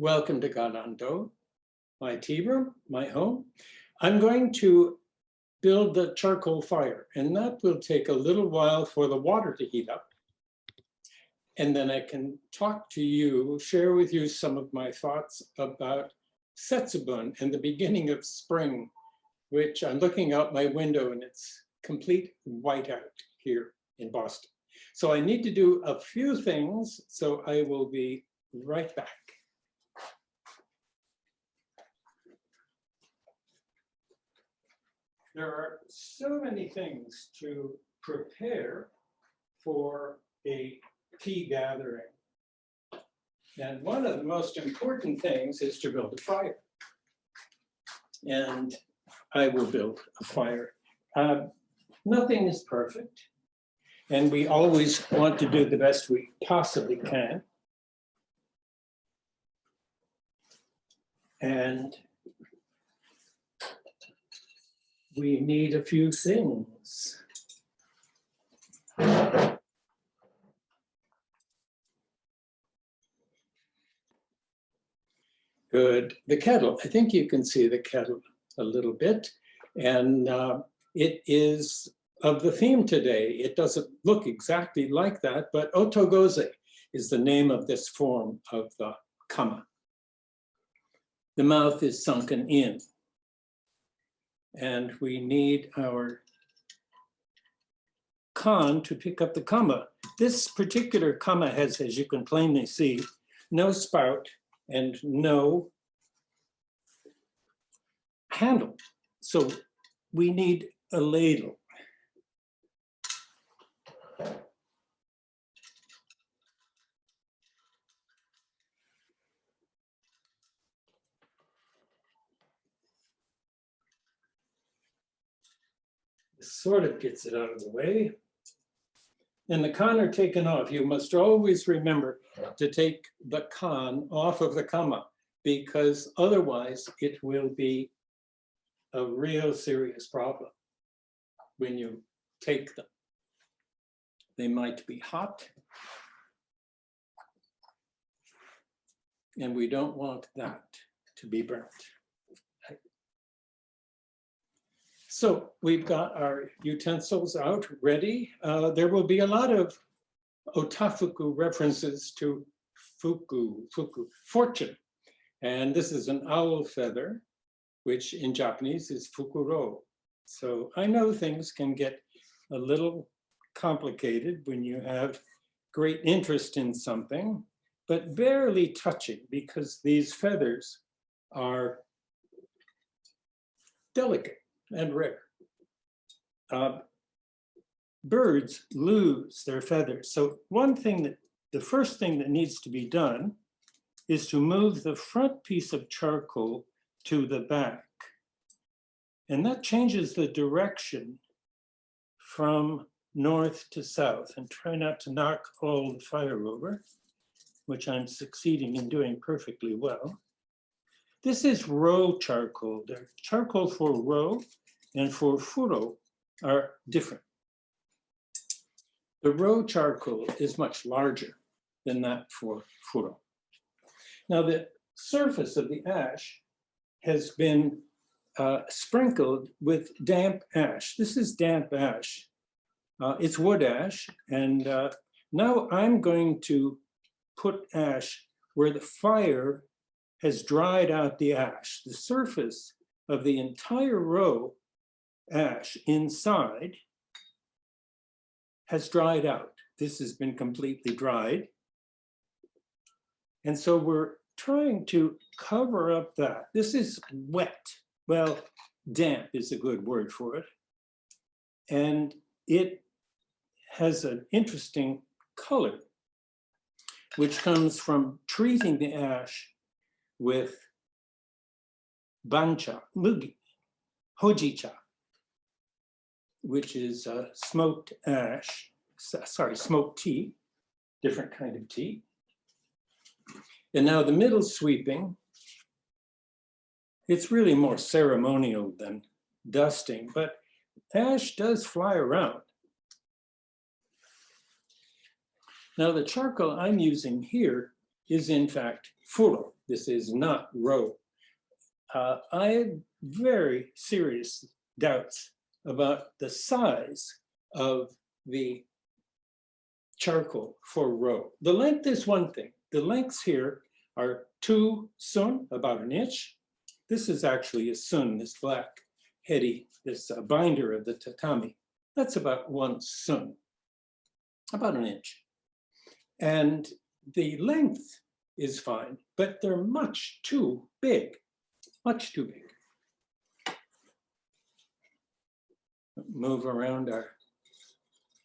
Welcome to Garandō, my tea room, my home. I'm going to build the charcoal fire, and that will take a little while for the water to heat up. And then I can talk to you, share with you some of my thoughts about Setsubun and the beginning of spring, which I'm looking out my window and it's complete whiteout here in Boston. So I need to do a few things, so I will be right back. There are so many things to prepare for a tea gathering. And one of the most important things is to build a fire. And I will build a fire. Nothing is perfect. And we always want to do the best we possibly can. And we need a few things. Good. The kettle, I think you can see the kettle a little bit. And it is of the theme today. It doesn't look exactly like that, but otogoze is the name of this form of the kama. The mouth is sunken in. And we need our kan to pick up the kama. This particular kama has, as you can plainly see, no spout and no handle. So we need a ladle. This sort of gets it out of the way. And the kan are taken off. You must always remember to take the kan off of the kama, because otherwise it will be a real serious problem when you take them. They might be hot, and we don't want that to be burnt. So we've got our utensils out ready. There will be a lot of otafuku references to fuku, fortune. And this is an owl feather, which in Japanese is fukuro. So I know things can get a little complicated when you have great interest in something, but barely touching, because these feathers are delicate and rare. Birds lose their feathers. So the first thing that needs to be done is to move the front piece of charcoal to the back. And that changes the direction from north to south. And try not to knock all the fire over, which I'm succeeding in doing perfectly well. This is row charcoal. The charcoal for row and for furo are different. The row charcoal is much larger than that for furo. Now the surface of the ash has been sprinkled with damp ash. This is damp ash. It's wood ash. And now I'm going to put ash where the fire has dried out the ash. The surface of the entire row ash inside has dried out. This has been completely dried. And so we're trying to cover up that. This is wet. Well, damp is a good word for it. And it has an interesting color, which comes from treating the ash with bancha, mugi, hojicha, which is smoked ash, smoked tea, different kind of tea. And now the middle sweeping, it's really more ceremonial than dusting, but ash does fly around. Now the charcoal I'm using here is in fact furo. This is not ro. I have very serious doubts about the size of the charcoal for ro. The length is one thing. The lengths here are 2 sun, about an inch. This is actually a sun, this black heady, this binder of the tatami. That's about 1 sun, about an inch. And the length is fine, but they're much too big, much too big. Move around our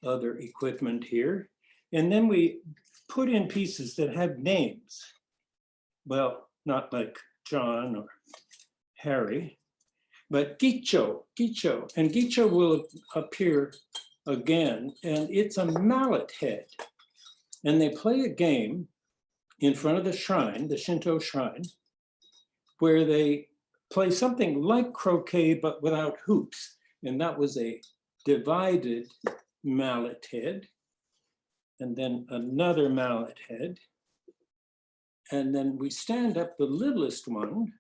other equipment here. And then we put in pieces that have names. Well, not like John or Harry, but Gicho. And Gicho will appear again, and it's a mallet head. And they play a game in front of the shrine, the Shinto shrine, where they play something like croquet, but without hoops. And that was a divided mallet head, and then another mallet head. And then we stand up the littlest one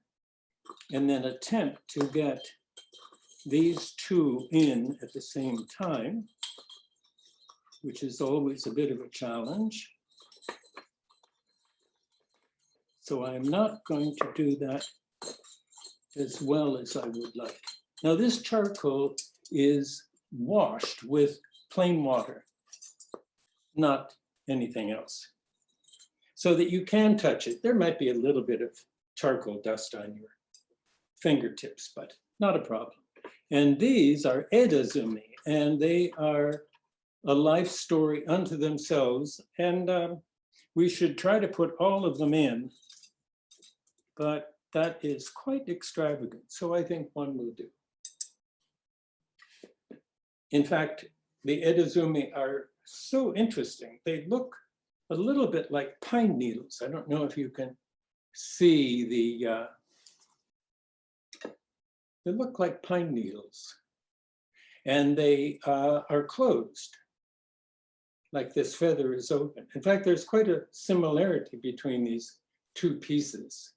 and then attempt to get these two in at the same time, which is always a bit of a challenge. So I'm not going to do that as well as I would like. Now this charcoal is washed with plain water, not anything else, so that you can touch it. There might be a little bit of charcoal dust on your fingertips, but not a problem. And these are edazumi, and they are a life story unto themselves. And we should try to put all of them in, but that is quite extravagant. So I think one will do. In fact, the edazumi are so interesting. They look a little bit like pine needles. I don't know if you can see the, they look like pine needles. And they are closed, like this feather is open. In fact, there's quite a similarity between these two pieces.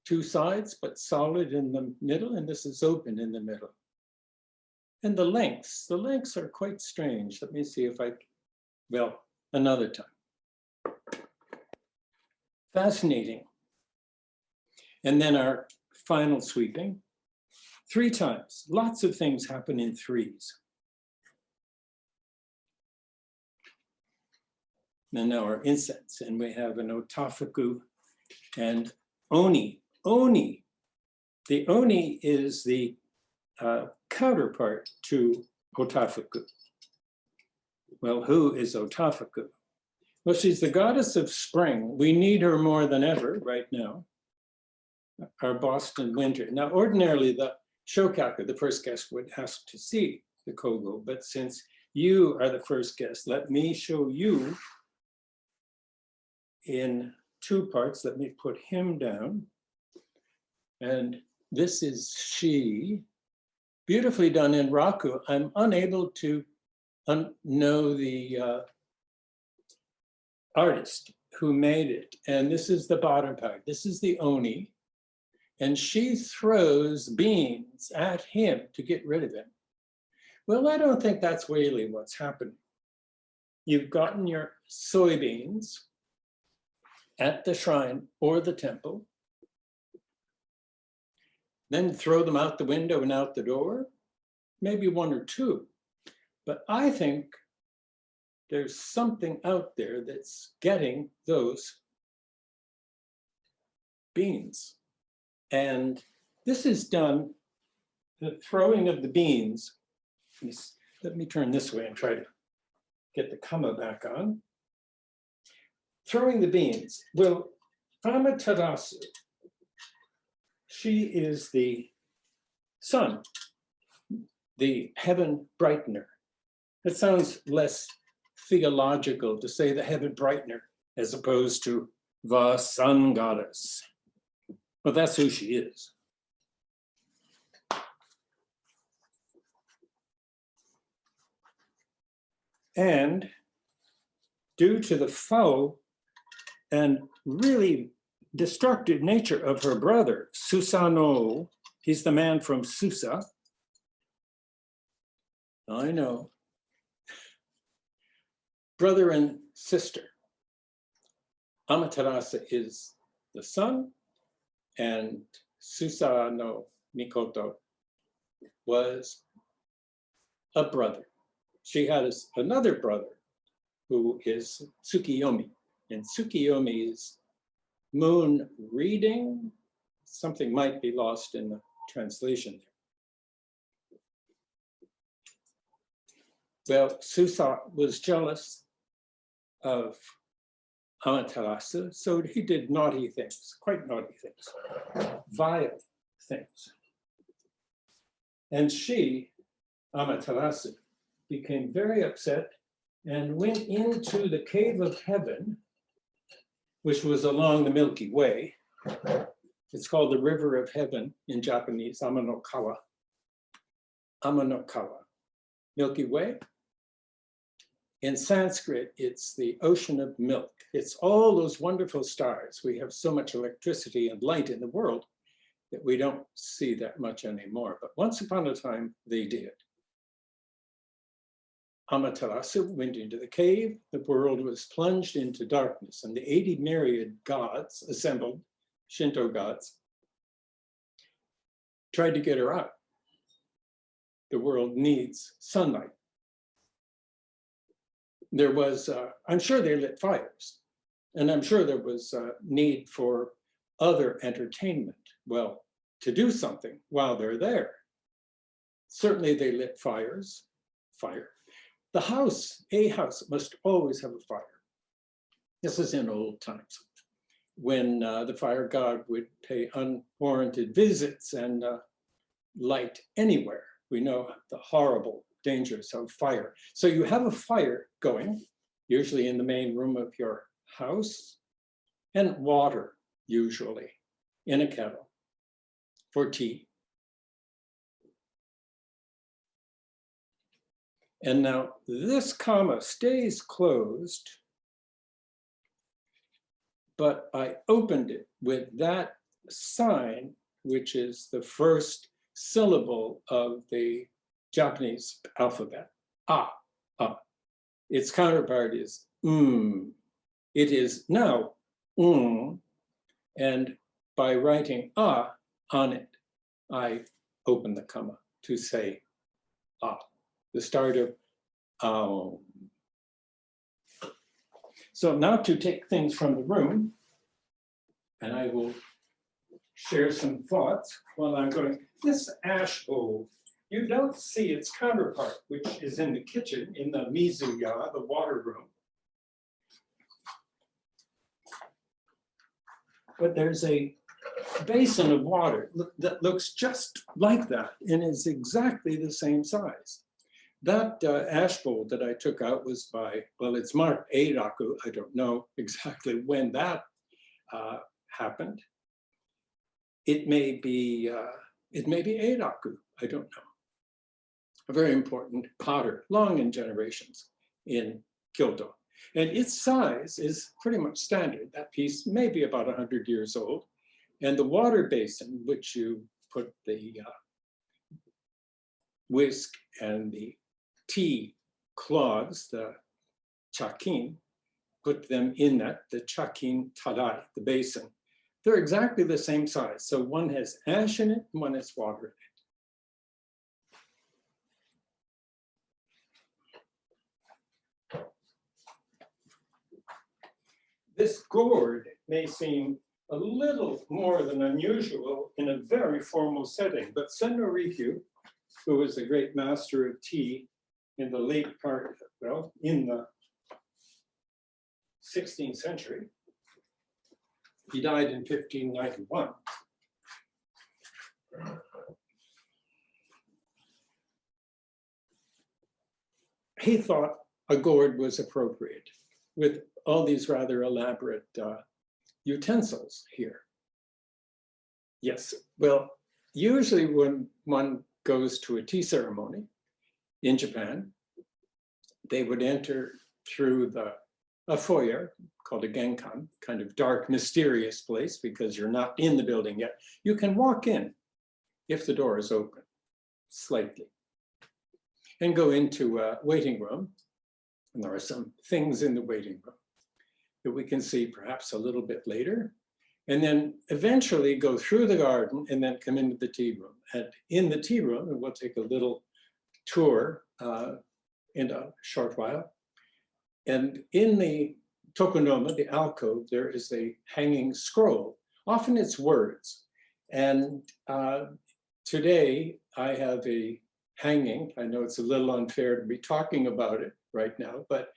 Two sides, but solid in the middle, and this is open in the middle. And the lengths are quite strange. Let me see if I, well, another time. Fascinating. And then our final sweeping, 3 times. Lots of things happen in 3s. And now our incense, and we have an otafuku and oni. Oni. The oni is the counterpart to otafuku. Well, who is otafuku? Well, she's the goddess of spring. We need her more than ever right now. Our Boston winter. Now, ordinarily, the shokaku, the first guest, would ask to see the kogo, but since you are the first guest, let me show you in 2 parts. Let me put him down. And this is she, beautifully done in raku. I'm unable to know the artist who made it. And this is the bottom part. This is the oni. And she throws beans at him to get rid of him. Well, I don't think that's really what's happening. You've gotten your soybeans at the shrine or the temple, then throw them out the window and out the door, maybe 1 or 2. But I think there's something out there that's getting those beans. And this is done, the throwing of the beans. Let me turn this way and try to get the kama back on. Throwing the beans. Well, Amaterasu, she is the sun, the heaven brightener. It sounds less theological to say the heaven brightener as opposed to the sun goddess. But that's who she is. And due to the foul and really destructive nature of her brother, Susanoo. He's the man from Susa. I know. Brother and sister. Amaterasu is the son, and Susanoo Mikoto was a brother. She had another brother who is Tsukiyomi, and Tsukiyomi's moon reading, something might be lost in the translation there. Well, Susa was jealous of Amaterasu, so he did naughty things, quite naughty things, vile things. And she, Amaterasu, became very upset and went into the cave of heaven, which was along the Milky Way. It's called the River of Heaven in Japanese, Amanokawa. Amanokawa. Milky Way. In Sanskrit, it's the ocean of milk. It's all those wonderful stars. We have so much electricity and light in the world that we don't see that much anymore. But once upon a time, they did. Amaterasu went into the cave. The world was plunged into darkness, and the 80 myriad gods assembled, Shinto gods, tried to get her out. The world needs sunlight. There was, I'm sure they lit fires, and I'm sure there was a need for other entertainment. Well, to do something while they're there. Certainly they lit fires, fire. The house, a house, must always have a fire. This is in old times, when the fire god would pay unwarranted visits and light anywhere. We know the horrible dangers of fire. So you have a fire going, usually in the main room of your house, and water, usually, in a kettle for tea. And now this comma stays closed, but I opened it with that sign, which is the first syllable of the Japanese alphabet, ah. Its counterpart is It is now and by writing ah on it, I open the comma to say ah, the start of So now to take things from the room, and I will share some thoughts while I'm going. This ash bowl, you don't see its counterpart, which is in the kitchen, in the mizuya, the water room. But there's a basin of water that looks just like that and is exactly the same size. That ash bowl that I took out was by, well, it's marked Eiraku. I don't know exactly when that happened. It may be Eiraku, I don't know. A very important potter, long in generations in Kyoto. And its size is pretty much standard. That piece may be about 100 years old. And the water basin, which you put the whisk and the tea cloths, the chakin, put them in that, the chakin tarai, the basin. They're exactly the same size. So one has ash in it, and one has water in it. This gourd may seem a little more than unusual in a very formal setting, but Senno Rikyu, who was a great master of tea in the late part, well, in the 16th century, he died in 1591. He thought a gourd was appropriate with all these rather elaborate utensils here. Yes, well, usually when one goes to a tea ceremony in Japan, they would enter through the a foyer called a genkan, kind of dark, mysterious place because you're not in the building yet. You can walk in if the door is open slightly and go into a waiting room. And there are some things in the waiting room that we can see perhaps a little bit later. And then eventually go through the garden and then come into the tea room. And in the tea room, and we'll take a little tour in a short while. And in the tokonoma, the alcove, there is a hanging scroll. Often it's words. And today I have a hanging. I know it's a little unfair to be talking about it right now, but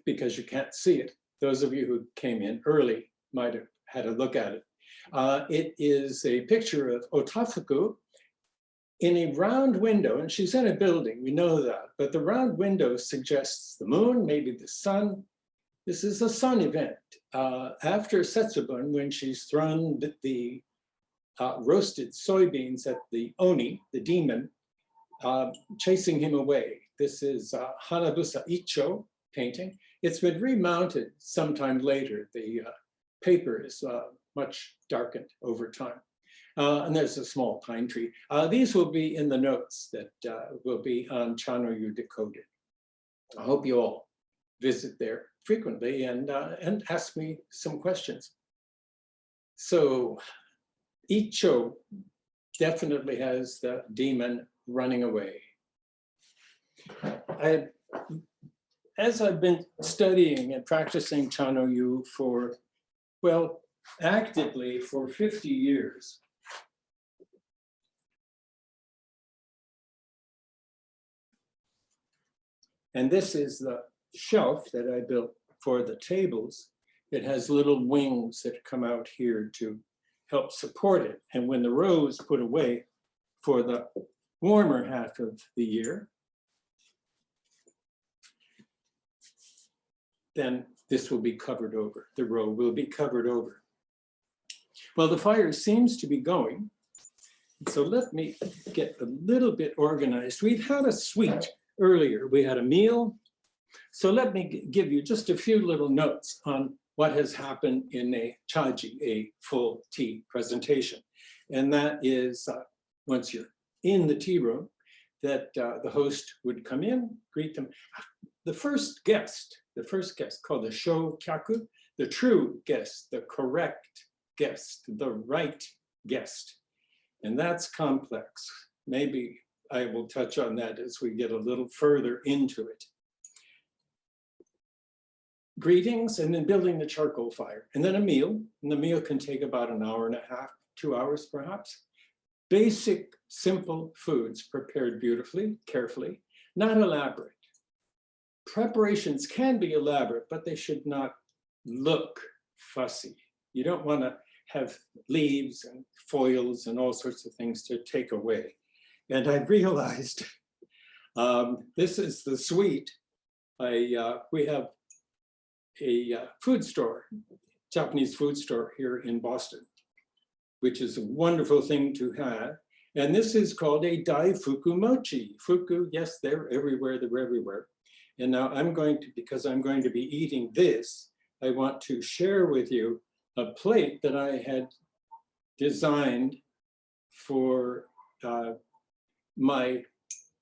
because you can't see it. Those of you who came in early might have had a look at it. It is a picture of Otafuku in a round window, and she's in a building, we know that, but the round window suggests the moon, maybe the sun. This is a sun event. After Setsubun, when she's thrown the roasted soybeans at the Oni, the demon, chasing him away. This is Hanabusa Icho painting. It's been remounted sometime later. The paper is much darkened over time. And there's a small pine tree. These will be in the notes that will be on Chanoyu Decoded. I hope you all visit there frequently and ask me some questions. So Icho definitely has the demon running away. As I've been studying and practicing Chanoyu for, well, actively for 50 years, and this is the shelf that I built for the tables. It has little wings that come out here to help support it. And when the row is put away for the warmer half of the year, then this will be covered over. The row will be covered over. Well, the fire seems to be going. So let me get a little bit organized. We've had a suite earlier. We had a meal. So let me give you just a few little notes on what has happened in a chaji, a full tea presentation. And that is, once you're in the tea room, that the host would come in, greet them. The first guest called the shokyaku, the true guest, the correct guest, the right guest. And that's complex. Maybe I will touch on that as we get a little further into it. Greetings, and then building the charcoal fire, and then a meal. And the meal can take about an hour and a half, 2 hours perhaps. Basic, simple foods prepared beautifully, carefully, not elaborate. Preparations can be elaborate, but they should not look fussy. You don't want to have leaves and foils and all sorts of things to take away. And I realized this is the suite. We have a food store, Japanese food store here in Boston, which is a wonderful thing to have. And this is called a daifuku mochi. Fuku, yes, they're everywhere, they're everywhere. And now because I'm going to be eating this, I want to share with you a plate that I had designed for my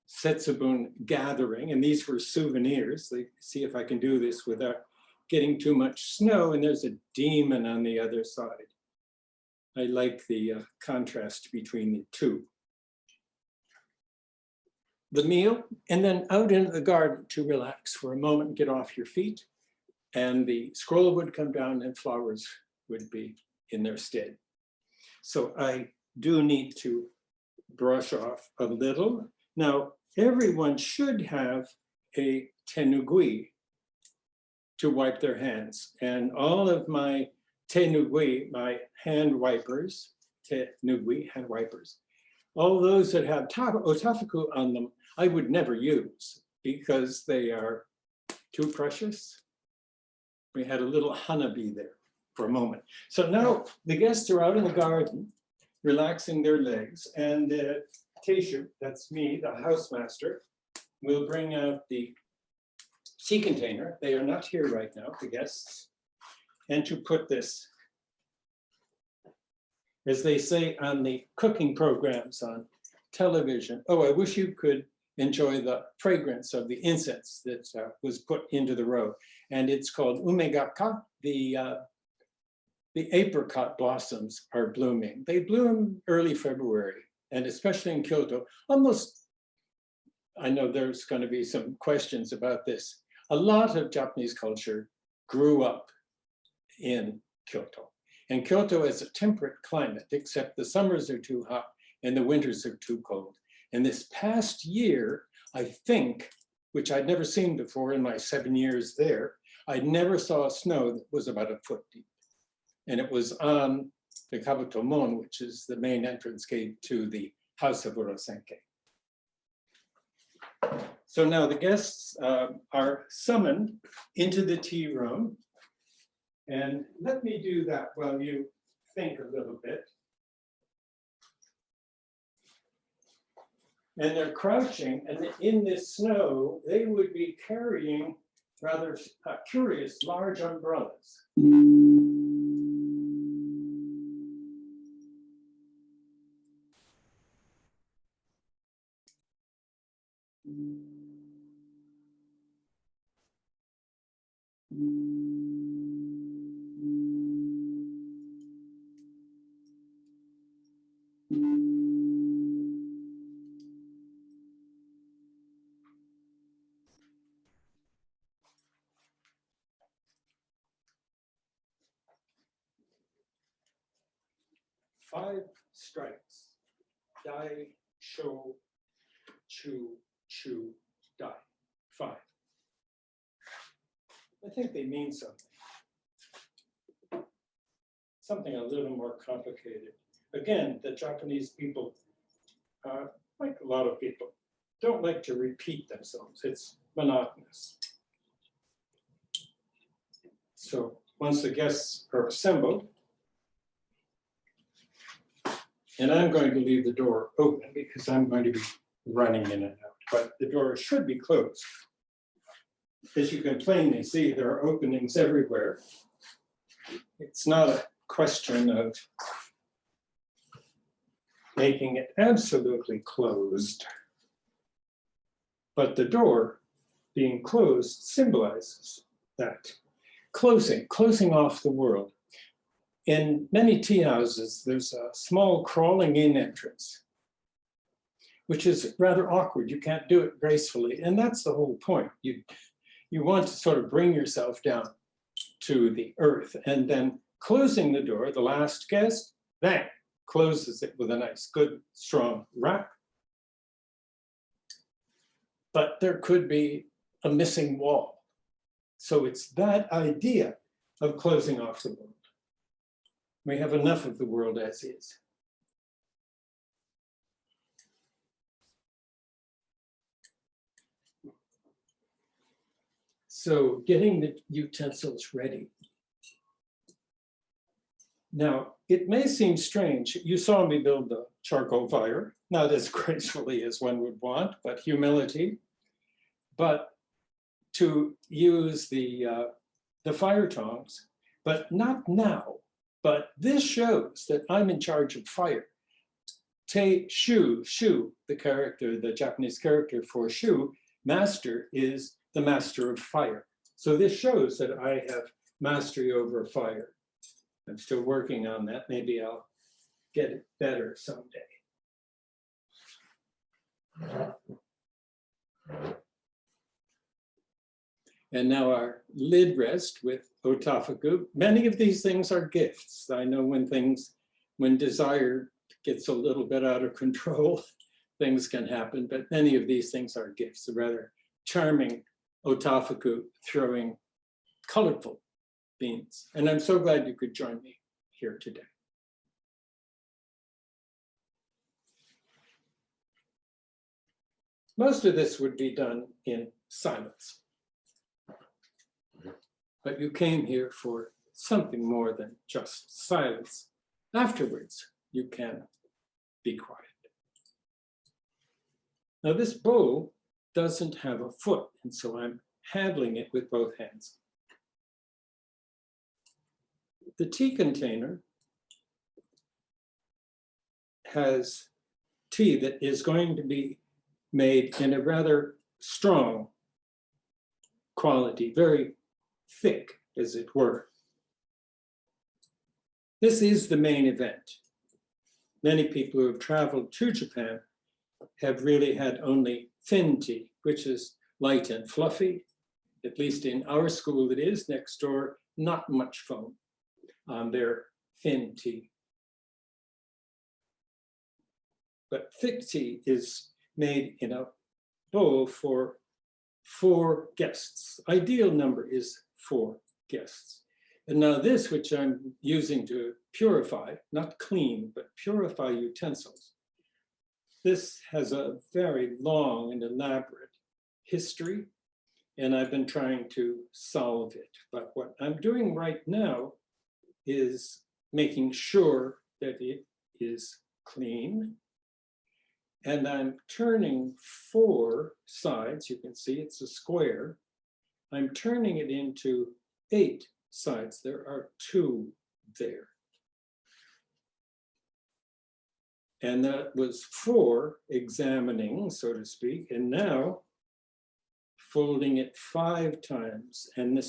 Setsubun gathering. And these were souvenirs. See if I can do this without getting too much snow. And there's a demon on the other side. I like the contrast between the two. The meal, and then out into the garden to relax for a moment, get off your feet, and the scroll would come down and flowers would be in their stead. So I do need to brush off a little. Now, everyone should have a tenugui to wipe their hands, and all of my tenugui, my hand wipers, tenugui, hand wipers, all those that have otafuku on them, I would never use because they are too precious. We had a little honeybee there for a moment. So now the guests are out in the garden, relaxing their legs, and Teishu, that's me, the housemaster, will bring out the tea container. They are not here right now, the guests. And to put this, as they say on the cooking programs on television, oh, I wish you could enjoy the fragrance of the incense that was put into the road. And it's called umegaka. The apricot blossoms are blooming. They bloom early February, and especially in Kyoto, almost, I know there's going to be some questions about this. A lot of Japanese culture grew up in Kyoto. And Kyoto is a temperate climate, except the summers are too hot and the winters are too cold. And this past year, I think, which I'd never seen before in my 7 years there, I never saw snow that was about a foot deep. And it was on the Kabuto-mon, which is the main entrance gate to the House of Urasenke. So now the guests are summoned into the tea room. And let me do that while you think a little bit. And they're crouching, and in this snow, they would be carrying rather curious large umbrellas. Five strikes. Dai, sho, chu, chu, dai. 5. I think they mean something. Something a little more complicated. Again, the Japanese people, like a lot of people, don't like to repeat themselves. It's monotonous. So once the guests are assembled, and I'm going to leave the door open because I'm going to be running in and out, but the door should be closed. As you can plainly see, there are openings everywhere. It's not a question of making it absolutely closed, but the door being closed symbolizes that. Closing off the world. In many tea houses, there's a small crawling in entrance, which is rather awkward. You can't do it gracefully. And that's the whole point. You want to sort of bring yourself down to the earth, and then closing the door, the last guest, bang, closes it with a nice, good, strong rap. But there could be a missing wall. So it's that idea of closing off the world. We have enough of the world as is. So getting the utensils ready. Now, it may seem strange. You saw me build the charcoal fire, not as gracefully as one would want, but humility. But to use the fire tongs, but not now. But this shows that I'm in charge of fire. Te Shu, the character, the Japanese character for Shu, master, is the master of fire. So this shows that I have mastery over fire. I'm still working on that. Maybe I'll get it better someday. And now our lid rest with otafuku. Many of these things are gifts. I know when desire gets a little bit out of control, things can happen, but many of these things are gifts. A rather charming otafuku throwing colorful beans. And I'm so glad you could join me here today. Most of this would be done in silence. But you came here for something more than just silence. Afterwards, you can be quiet. Now this bowl doesn't have a foot, and so I'm handling it with both hands. The tea container has tea that is going to be made in a rather strong quality, very thick, as it were. This is the main event. Many people who have traveled to Japan have really had only thin tea, which is light and fluffy. At least in our school it is. Next door, not much foam on their thin tea. But thick tea is made in a bowl for 4 guests. Ideal number is 4 guests. And now this, which I'm using to purify, not clean, but purify utensils, this has a very long and elaborate history, and I've been trying to solve it. But what I'm doing right now is making sure that it is clean. And I'm turning 4 sides. You can see it's a square. I'm turning it into 8 sides. There are 2 there. And that was 4 examining, so to speak, and now folding it 5 times. And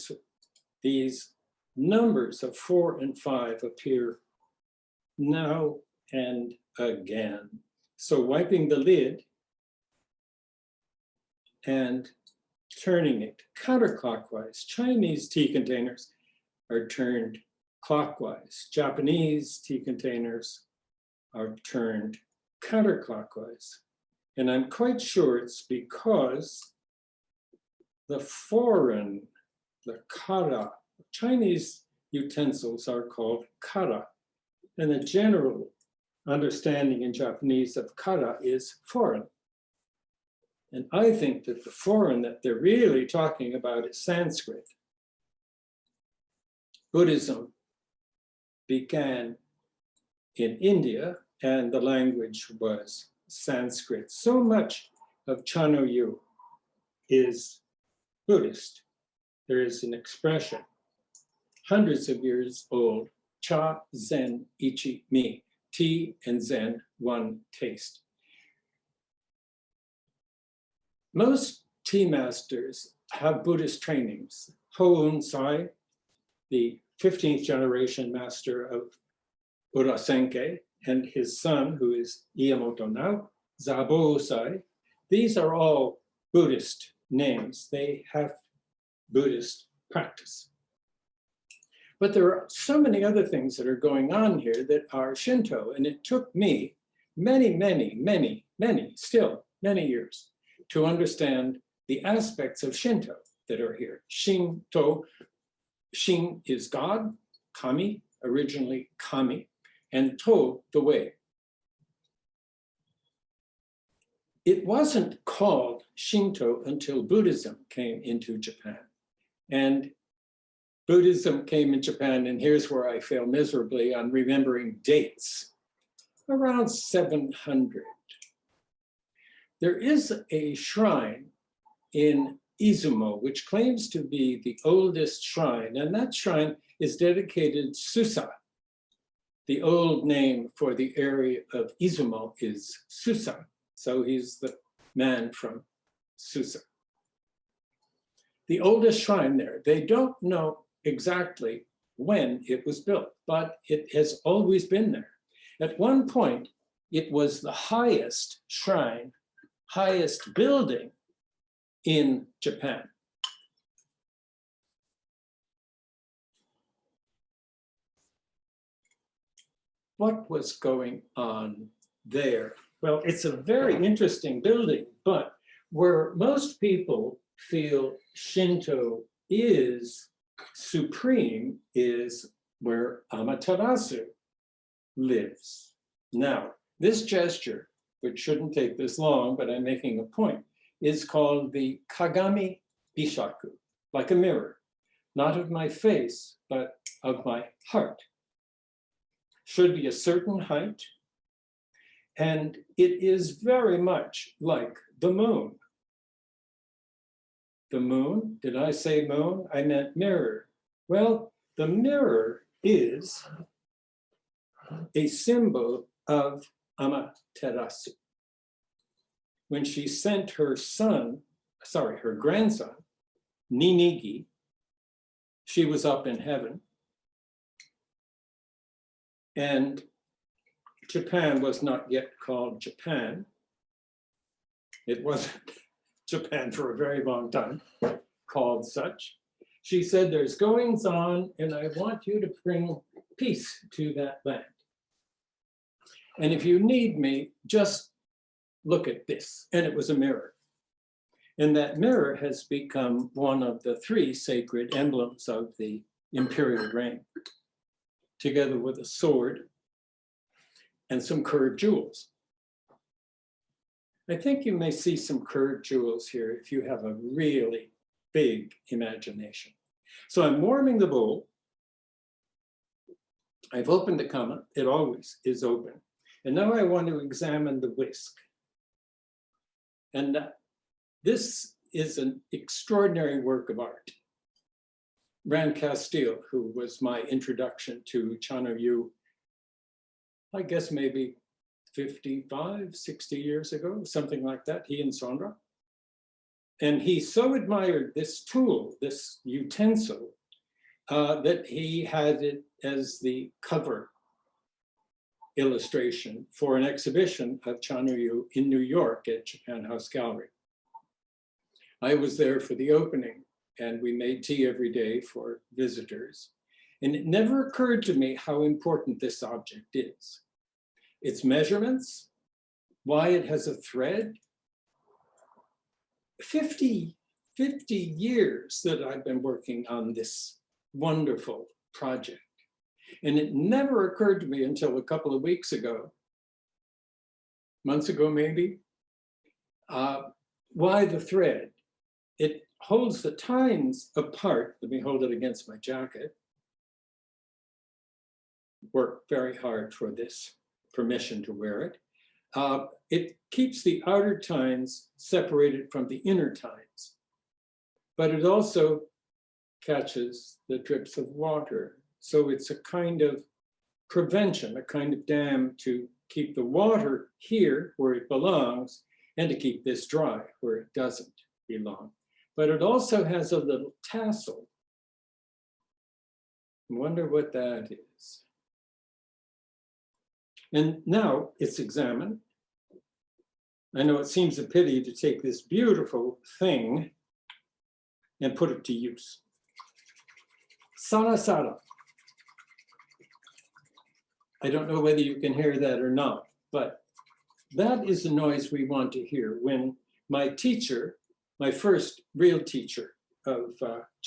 these numbers of 4 and 5 appear now and again. So wiping the lid and turning it counterclockwise. Chinese tea containers are turned clockwise. Japanese tea containers are turned counterclockwise. And I'm quite sure it's because the kara, Chinese utensils are called kara, and the general understanding in Japanese of kara is foreign. And I think that the foreign that they're really talking about is Sanskrit. Buddhism began in India, and the language was Sanskrit. So much of Chanoyu is Buddhist. There is an expression, hundreds of years old, cha, zen, ichi, mi. Tea and Zen, one taste. Most tea masters have Buddhist trainings. Allan Sensei, the 15th generation master of Urasenke, and his son, who is Iamoto now, Zabosai, these are all Buddhist names. They have Buddhist practice. But there are so many other things that are going on here that are Shinto, and it took me many years to understand the aspects of Shinto that are here. Shinto, Shin is God, Kami, originally Kami, and To, the way. It wasn't called Shinto until Buddhism came into Japan. And Buddhism came in Japan, and here's where I fail miserably on remembering dates, around 700. There is a shrine in Izumo, which claims to be the oldest shrine, and that shrine is dedicated Susa. The old name for the area of Izumo is Susa, so he's the man from Susa. The oldest shrine there, they don't know exactly when it was built, but it has always been there. At one point, it was the highest shrine, highest building in Japan. What was going on there? Well, it's a very interesting building, but where most people feel Shinto is supreme is where Amaterasu lives. Now, this gesture, which shouldn't take this long, but I'm making a point, is called the Kagamibiraki, like a mirror, not of my face, but of my heart. Should be a certain height, and it is very much like the moon. the moon. Did I say moon? I meant mirror. Well, the mirror is a symbol of Amaterasu. When she sent her grandson, Ninigi, she was up in heaven. And Japan was not yet called Japan. It wasn't Japan for a very long time, called such. She said, there's goings on, and I want you to bring peace to that land. And if you need me, just look at this. And it was a mirror. And that mirror has become one of the 3 sacred emblems of the imperial reign, together with a sword and some curved jewels. I think you may see some curved jewels here if you have a really big imagination. So I'm warming the bowl. I've opened the kama. It always is open. And now I want to examine the whisk. And this is an extraordinary work of art. Rand Castile, who was my introduction to Chano-yu, I guess maybe 55, 60 years ago, something like that, he and Sonra. And he so admired this tool, this utensil, that he had it as the cover illustration for an exhibition of Chano-yu in New York at Japan House Gallery. I was there for the opening, and we made tea every day for visitors. And it never occurred to me how important this object is. Its measurements, why it has a thread. 50 years that I've been working on this wonderful project. And it never occurred to me until a couple of weeks ago, months ago maybe, why the thread? It holds the tines apart. Let me hold it against my jacket. Worked very hard for this permission to wear it. It keeps the outer tines separated from the inner tines, but it also catches the drips of water. So it's a kind of prevention, a kind of dam to keep the water here where it belongs and to keep this dry where it doesn't belong. But it also has a little tassel. I wonder what that is. And now it's examined. I know it seems a pity to take this beautiful thing and put it to use. Sara sara. I don't know whether you can hear that or not, but that is the noise we want to hear when my teacher, my first real teacher of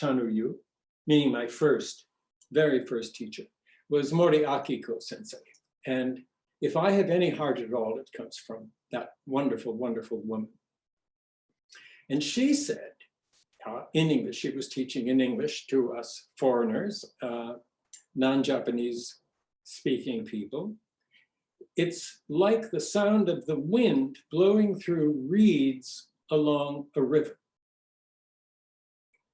Chano-yu, meaning my very first teacher, was Mori Akiko Sensei. And if I have any heart at all, it comes from that wonderful, wonderful woman. And she said, in English, she was teaching in English to us foreigners, non-Japanese speaking people. It's like the sound of the wind blowing through reeds along a river.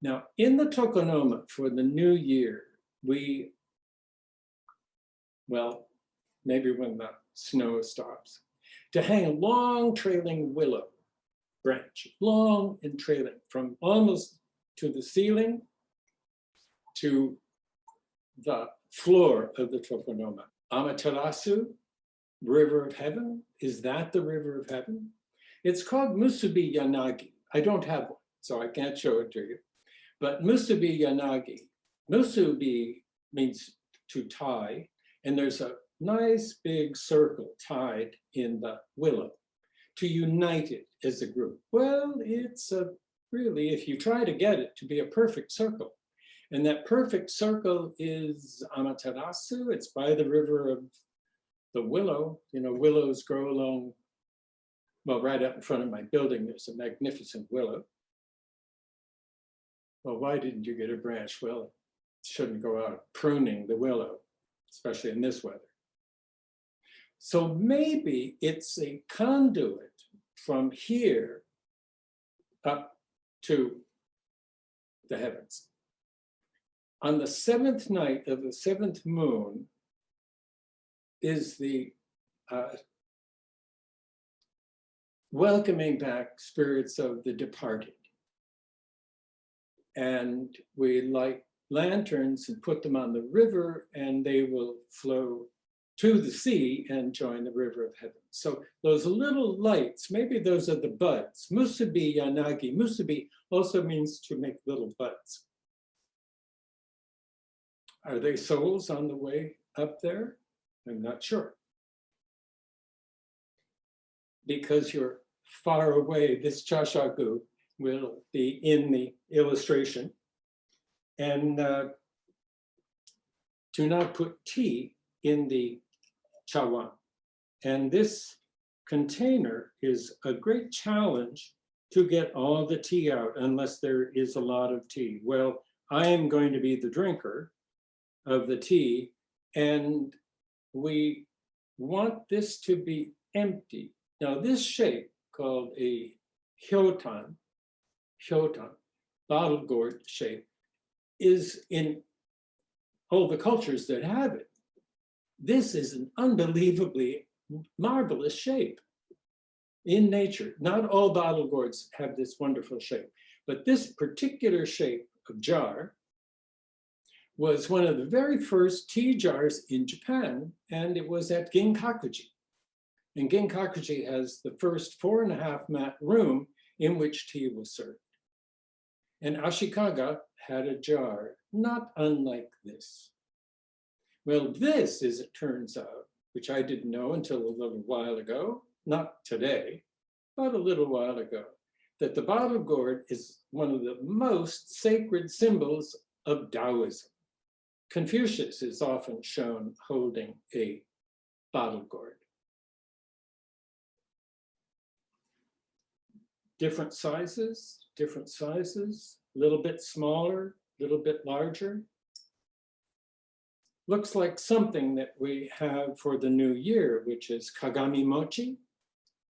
Now, in the tokonoma for the new year, well, maybe when the snow stops, to hang a long trailing willow branch, long and trailing from almost to the ceiling to the floor of the tokonoma. Amaterasu, river of heaven, is that the river of heaven? It's called Musubi Yanagi. I don't have one, so I can't show it to you. But Musubi Yanagi, Musubi means to tie, and there's a nice big circle tied in the willow to unite it as a group. Well, it's really, if you try to get it to be a perfect circle, and that perfect circle is Amaterasu. It's by the river of the willow. You know, willows grow along, well, right up in front of my building, there's a magnificent willow. Well, why didn't you get a branch? Well, it shouldn't go out pruning the willow, especially in this weather. So maybe it's a conduit from here up to the heavens. On the 7th night of the 7th moon is the welcoming back spirits of the departed. And we light lanterns and put them on the river, and they will flow to the sea and join the river of heaven. So those little lights, maybe those are the buds. Musubi yanagi. Musubi also means to make little buds. Are they souls on the way up there? I'm not sure. Because you're far away, this chashaku will be in the illustration. And do not put tea in the chawan. And this container is a great challenge to get all the tea out unless there is a lot of tea. Well, I am going to be the drinker of the tea, and we want this to be empty. Now this shape called a hyotan, bottle gourd shape, is in all the cultures that have it. This is an unbelievably marvelous shape in nature. Not all bottle gourds have this wonderful shape, but this particular shape of jar was one of the very first tea jars in Japan, and it was at Ginkakuji. And Ginkakuji has the first 4.5 mat room in which tea was served. And Ashikaga had a jar not unlike this. Well, this, as it turns out, which I didn't know until a little while ago, not today, but a little while ago, that the bottle gourd is one of the most sacred symbols of Taoism. Confucius is often shown holding a bottle gourd. Different sizes, a little bit smaller, a little bit larger. Looks like something that we have for the new year, which is Kagami Mochi.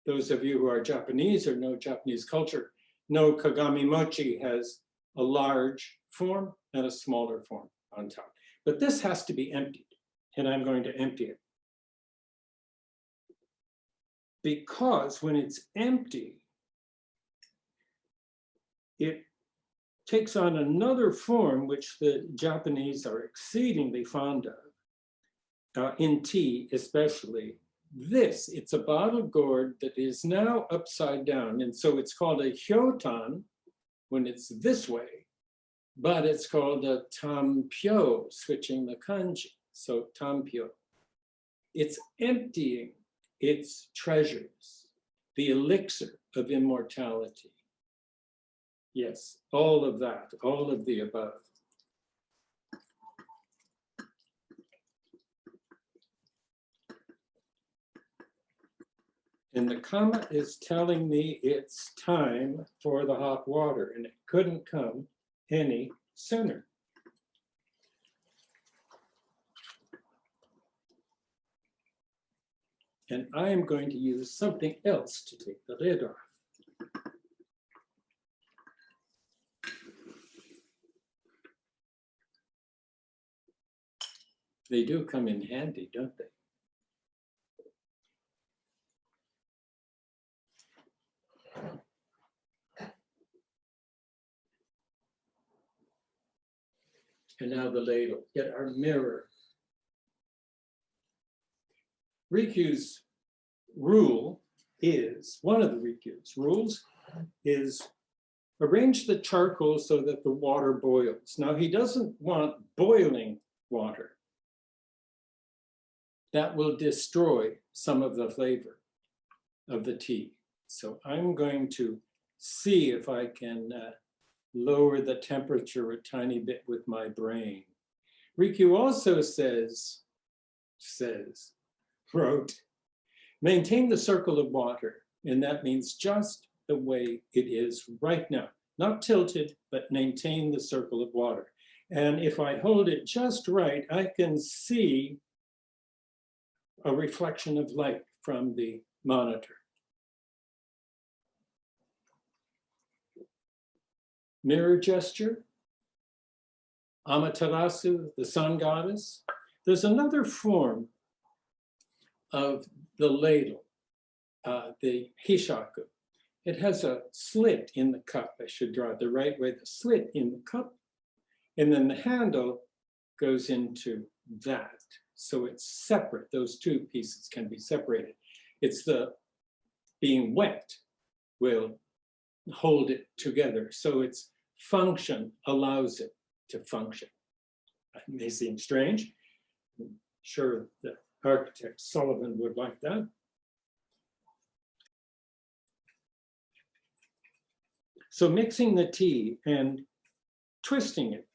Those of you who are Japanese or know Japanese culture know Kagami Mochi has a large form and a smaller form on top. But this has to be emptied, and I'm going to empty it. Because when it's empty, it takes on another form which the Japanese are exceedingly fond of, in tea especially. This, it's a bottle gourd that is now upside down, and so it's called a hyotan when it's this way, but it's called a tampyo, switching the kanji, so tampyo. It's emptying its treasures, the elixir of immortality. Yes, all of that, all of the above. And the kama is telling me it's time for the hot water, and it couldn't come any sooner. And I am going to use something else to take the lid off. They do come in handy, don't they? And now the ladle, get our mirror. Rikyu's rule is, one of the Rikyu's rules is arrange the charcoal so that the water boils. Now he doesn't want boiling water. That will destroy some of the flavor of the tea. So I'm going to see if I can lower the temperature a tiny bit with my brain. Rikyu also wrote, maintain the circle of water. And that means just the way it is right now. Not tilted, but maintain the circle of water. And if I hold it just right, I can see a reflection of light from the monitor. Mirror gesture, Amaterasu, the sun goddess. There's another form of the ladle, the hishaku. It has a slit in the cup. I should draw it the right way, the slit in the cup. And then the handle goes into that. So it's separate. Those two pieces can be separated. It's the being wet will hold it together. So its function allows it to function. It may seem strange. I'm sure the architect Sullivan would like that. So mixing the tea and twisting it.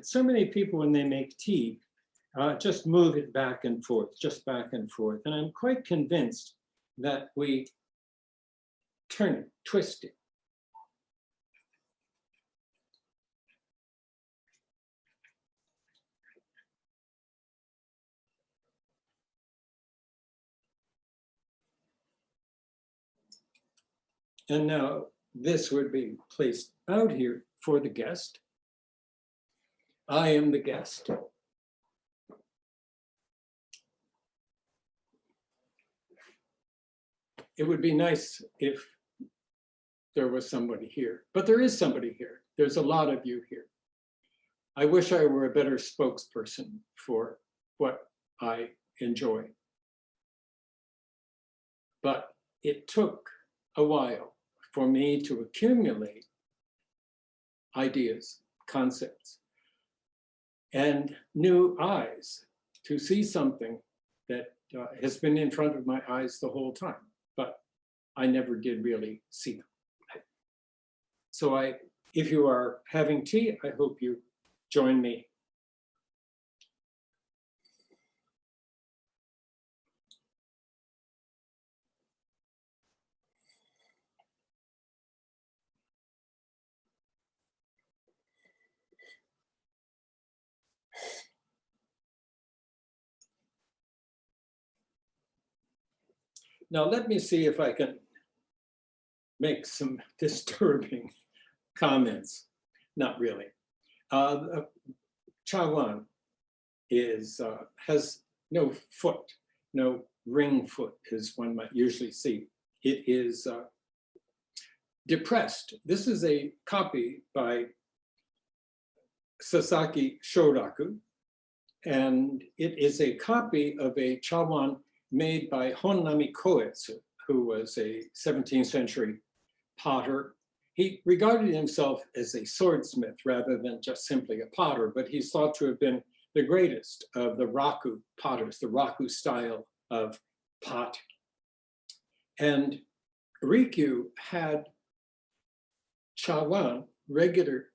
So many people, when they make tea, just move it back and forth, just back and forth. And I'm quite convinced that we turn it, twist it. And now this would be placed out here for the guest. I am the guest. It would be nice if there was somebody here, but there is somebody here. There's a lot of you here. I wish I were a better spokesperson for what I enjoy. But it took a while for me to accumulate ideas, concepts, and new eyes to see something that has been in front of my eyes the whole time, but I never did really see them. So if you are having tea, I hope you join me. Now, let me see if I can make some disturbing comments. Not really. Chawan has no foot, no ring foot, as one might usually see. It is depressed. This is a copy by Sasaki Shoraku, and it is a copy of a chawan made by Honnami Koetsu, who was a 17th century potter. He regarded himself as a swordsmith rather than just simply a potter, but he's thought to have been the greatest of the raku potters, the raku style of pot. And Rikyu had chawan, regular,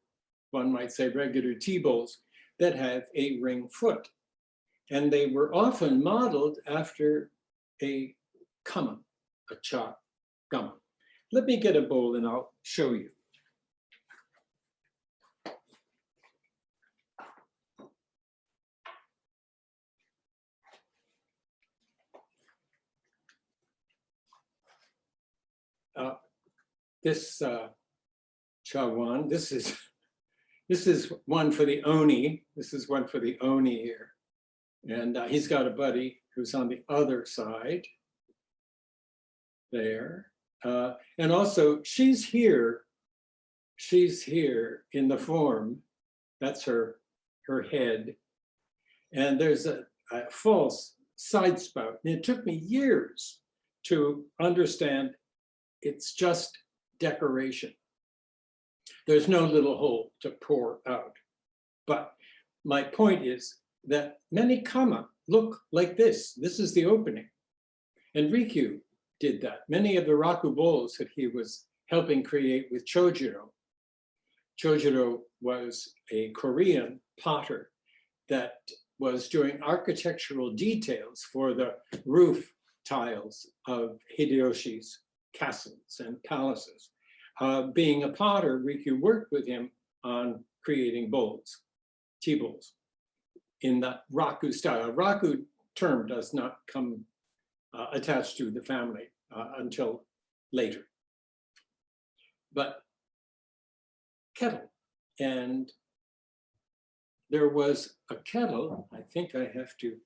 one might say regular tea bowls, that have a ring foot. And they were often modeled after a kama, a cha gama. Let me get a bowl and I'll show you. This chawan, this is one for the oni. This is one for the oni here. And he's got a buddy who's on the other side there. And also she's here in the form, that's her head. And there's a false side spout. And it took me years to understand it's just decoration. There's no little hole to pour out. But my point is that many kama look like this. This is the opening. And Rikyu did that. Many of the raku bowls that he was helping create with Chojiro. Chojiro was a Korean potter that was doing architectural details for the roof tiles of Hideyoshi's castles and palaces. Being a potter, Rikyu worked with him on creating bowls, tea bowls, in the raku style. Raku term does not come attached to the family until later. But kettle and there was a kettle. I think I have to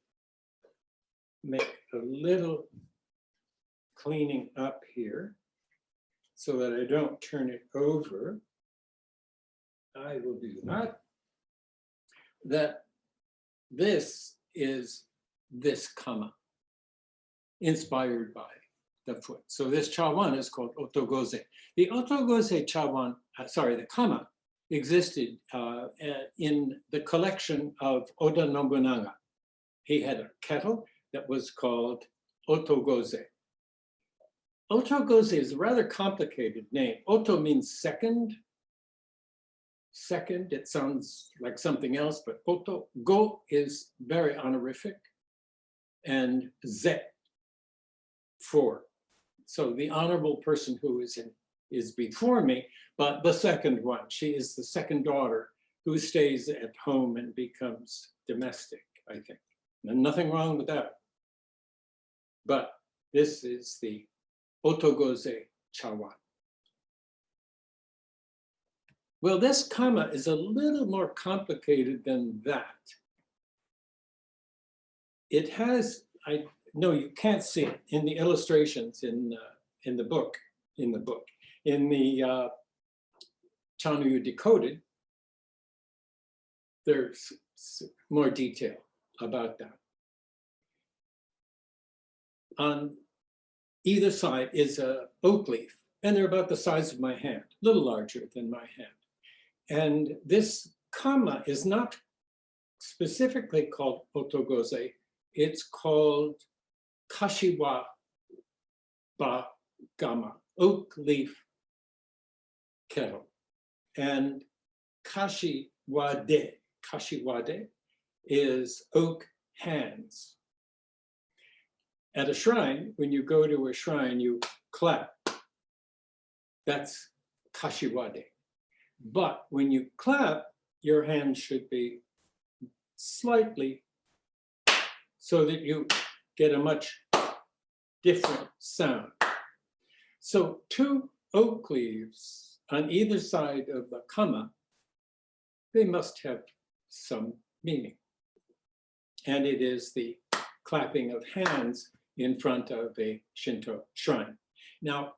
make a little cleaning up here so that I don't turn it over. I will do that. That this is this kama, inspired by the foot. So this chawan is called otogoze. The otogoze chawan, the kama, existed in the collection of Oda Nobunaga. He had a kettle that was called otogoze. Otogoze is a rather complicated name. Oto means second. Second, it sounds like something else, but oto, go is very honorific, and ze, for. So the honorable person who is before me, but the second one. She is the second daughter who stays at home and becomes domestic, I think. And nothing wrong with that. But this is the otogoze chawan. Well, this kama is a little more complicated than that. It has, no, you can't see it in the illustrations in the book. In the Chanu Decoded, there's more detail about that. On either side is a oak leaf, and they're about the size of my hand, a little larger than my hand. And this kama is not specifically called otogoze, it's called kashiwa ba gama, oak leaf kettle. And kashiwade is oak hands. At a shrine, when you go to a shrine, you clap. That's kashiwade. But when you clap, your hand should be slightly so that you get a much different sound. So 2 oak leaves on either side of the kama, they must have some meaning. And it is the clapping of hands in front of a Shinto shrine. Now,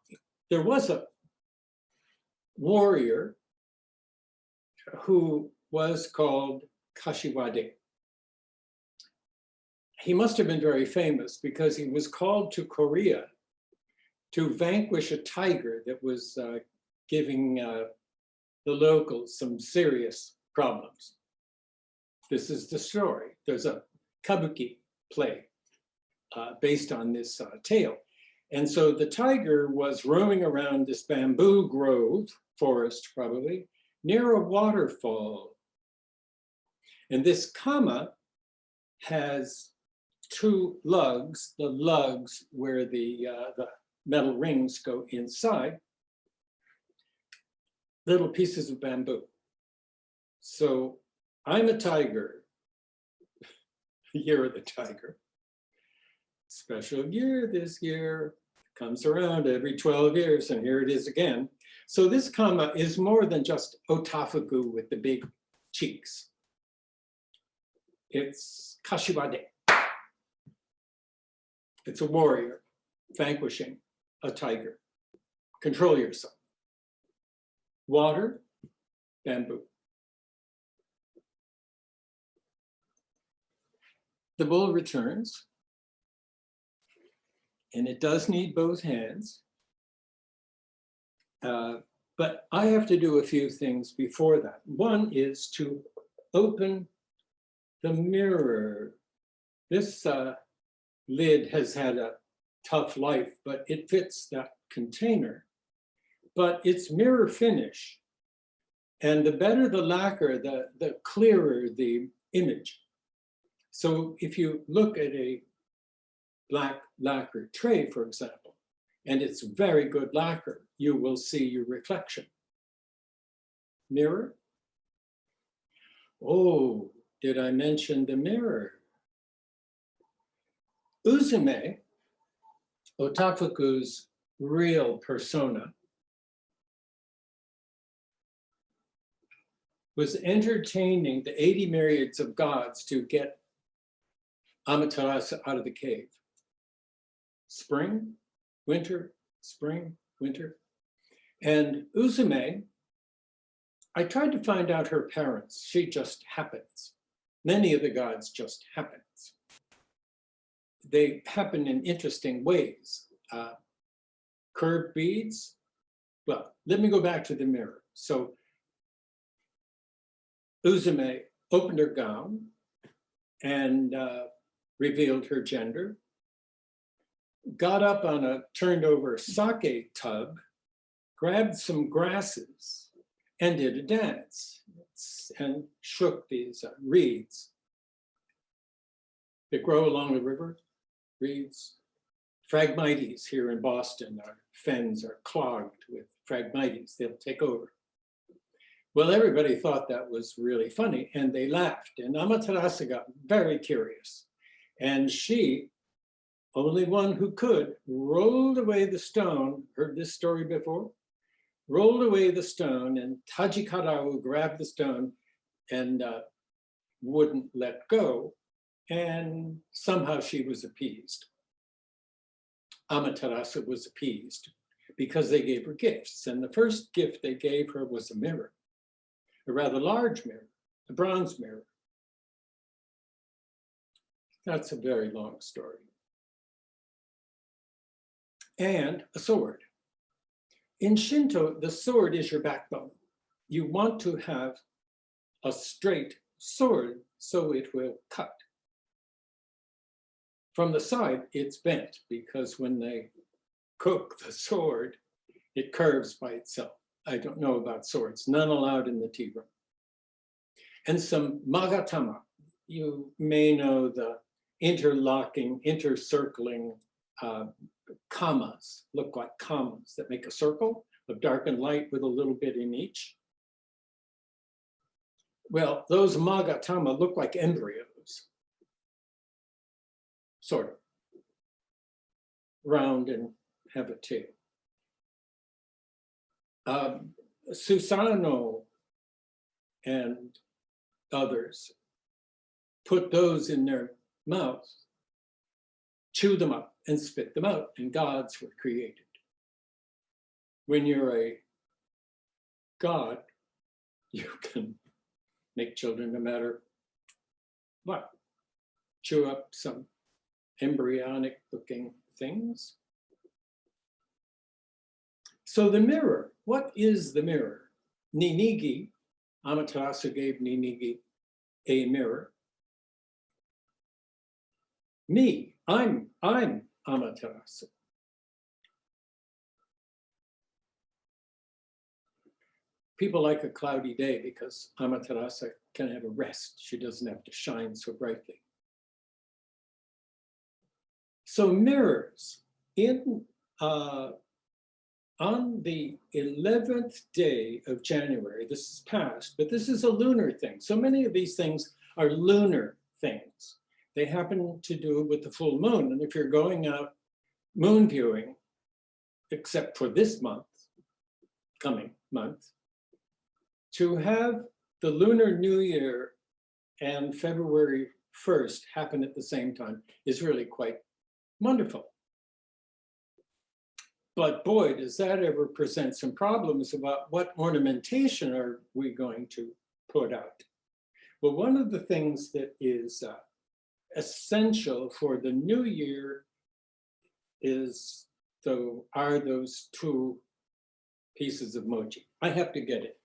there was a warrior who was called Kashiwade. He must have been very famous because he was called to Korea to vanquish a tiger that was giving the locals some serious problems. This is the story. There's a kabuki play based on this tale. And so the tiger was roaming around this bamboo grove, forest probably, near a waterfall. And this kama has 2 lugs, the lugs where the metal rings go inside, little pieces of bamboo. So I'm a tiger, year of the tiger. Special year this year, comes around every 12 years, and here it is again. So this kama is more than just otafuku with the big cheeks. It's kashiwade. It's a warrior vanquishing a tiger. Control yourself. Water, bamboo. The bull returns, and it does need both hands. But I have to do a few things before that. One is to open the mirror. This lid has had a tough life, but it fits that container. But it's mirror finish. And the better the lacquer, the clearer the image. So if you look at a black lacquer tray, for example, and it's very good lacquer, you will see your reflection. Mirror. Oh, did I mention the mirror? Uzume, otafuku's real persona, was entertaining the 80 myriads of gods to get Amaterasu out of the cave. Spring, winter, spring, winter. And Uzume, I tried to find out her parents. She just happens. Many of the gods just happens. They happen in interesting ways. Curved beads. Well, let me go back to the mirror. So Uzume opened her gown and revealed her gender, got up on a turned over sake tub, grabbed some grasses and did a dance and shook these reeds that grow along the river, reeds. Phragmites here in Boston, our fens are clogged with Phragmites, they'll take over. Well, everybody thought that was really funny and they laughed, and Amaterasu got very curious. And she, only one who could, rolled away the stone, heard this story before? Rolled away the stone, and Tajikarau grabbed the stone and wouldn't let go, and somehow she was appeased. Amaterasu was appeased because they gave her gifts, and the first gift they gave her was a mirror, a rather large mirror, a bronze mirror. That's a very long story. And a sword. In Shinto, the sword is your backbone. You want to have a straight sword so it will cut. From the side, it's bent because when they cook the sword, it curves by itself. I don't know about swords, none allowed in the tea room. And some magatama. You may know the interlocking, intercircling kamas, look like kamas that make a circle of dark and light with a little bit in each. Well, those magatama look like embryos, sort of, round and have a tail. Susano and others put those in their mouths, chew them up and spit them out, and gods were created. When you're a god, you can make children no matter what. Chew up some embryonic looking things. So the mirror, what is the mirror? Ninigi, Amaterasu gave Ninigi a mirror. Me, I'm Amaterasu. People like a cloudy day because Amaterasu can have a rest. She doesn't have to shine so brightly. So mirrors, on the 11th day of January, this is past, but this is a lunar thing. So many of these things are lunar things. They happen to do with the full moon. And if you're going out moon viewing, except for this month, coming month, to have the Lunar New Year and February 1st happen at the same time is really quite wonderful. But boy, does that ever present some problems about what ornamentation are we going to put out. Well, one of the things that is essential for the new year are those two pieces of mochi. I have to get it.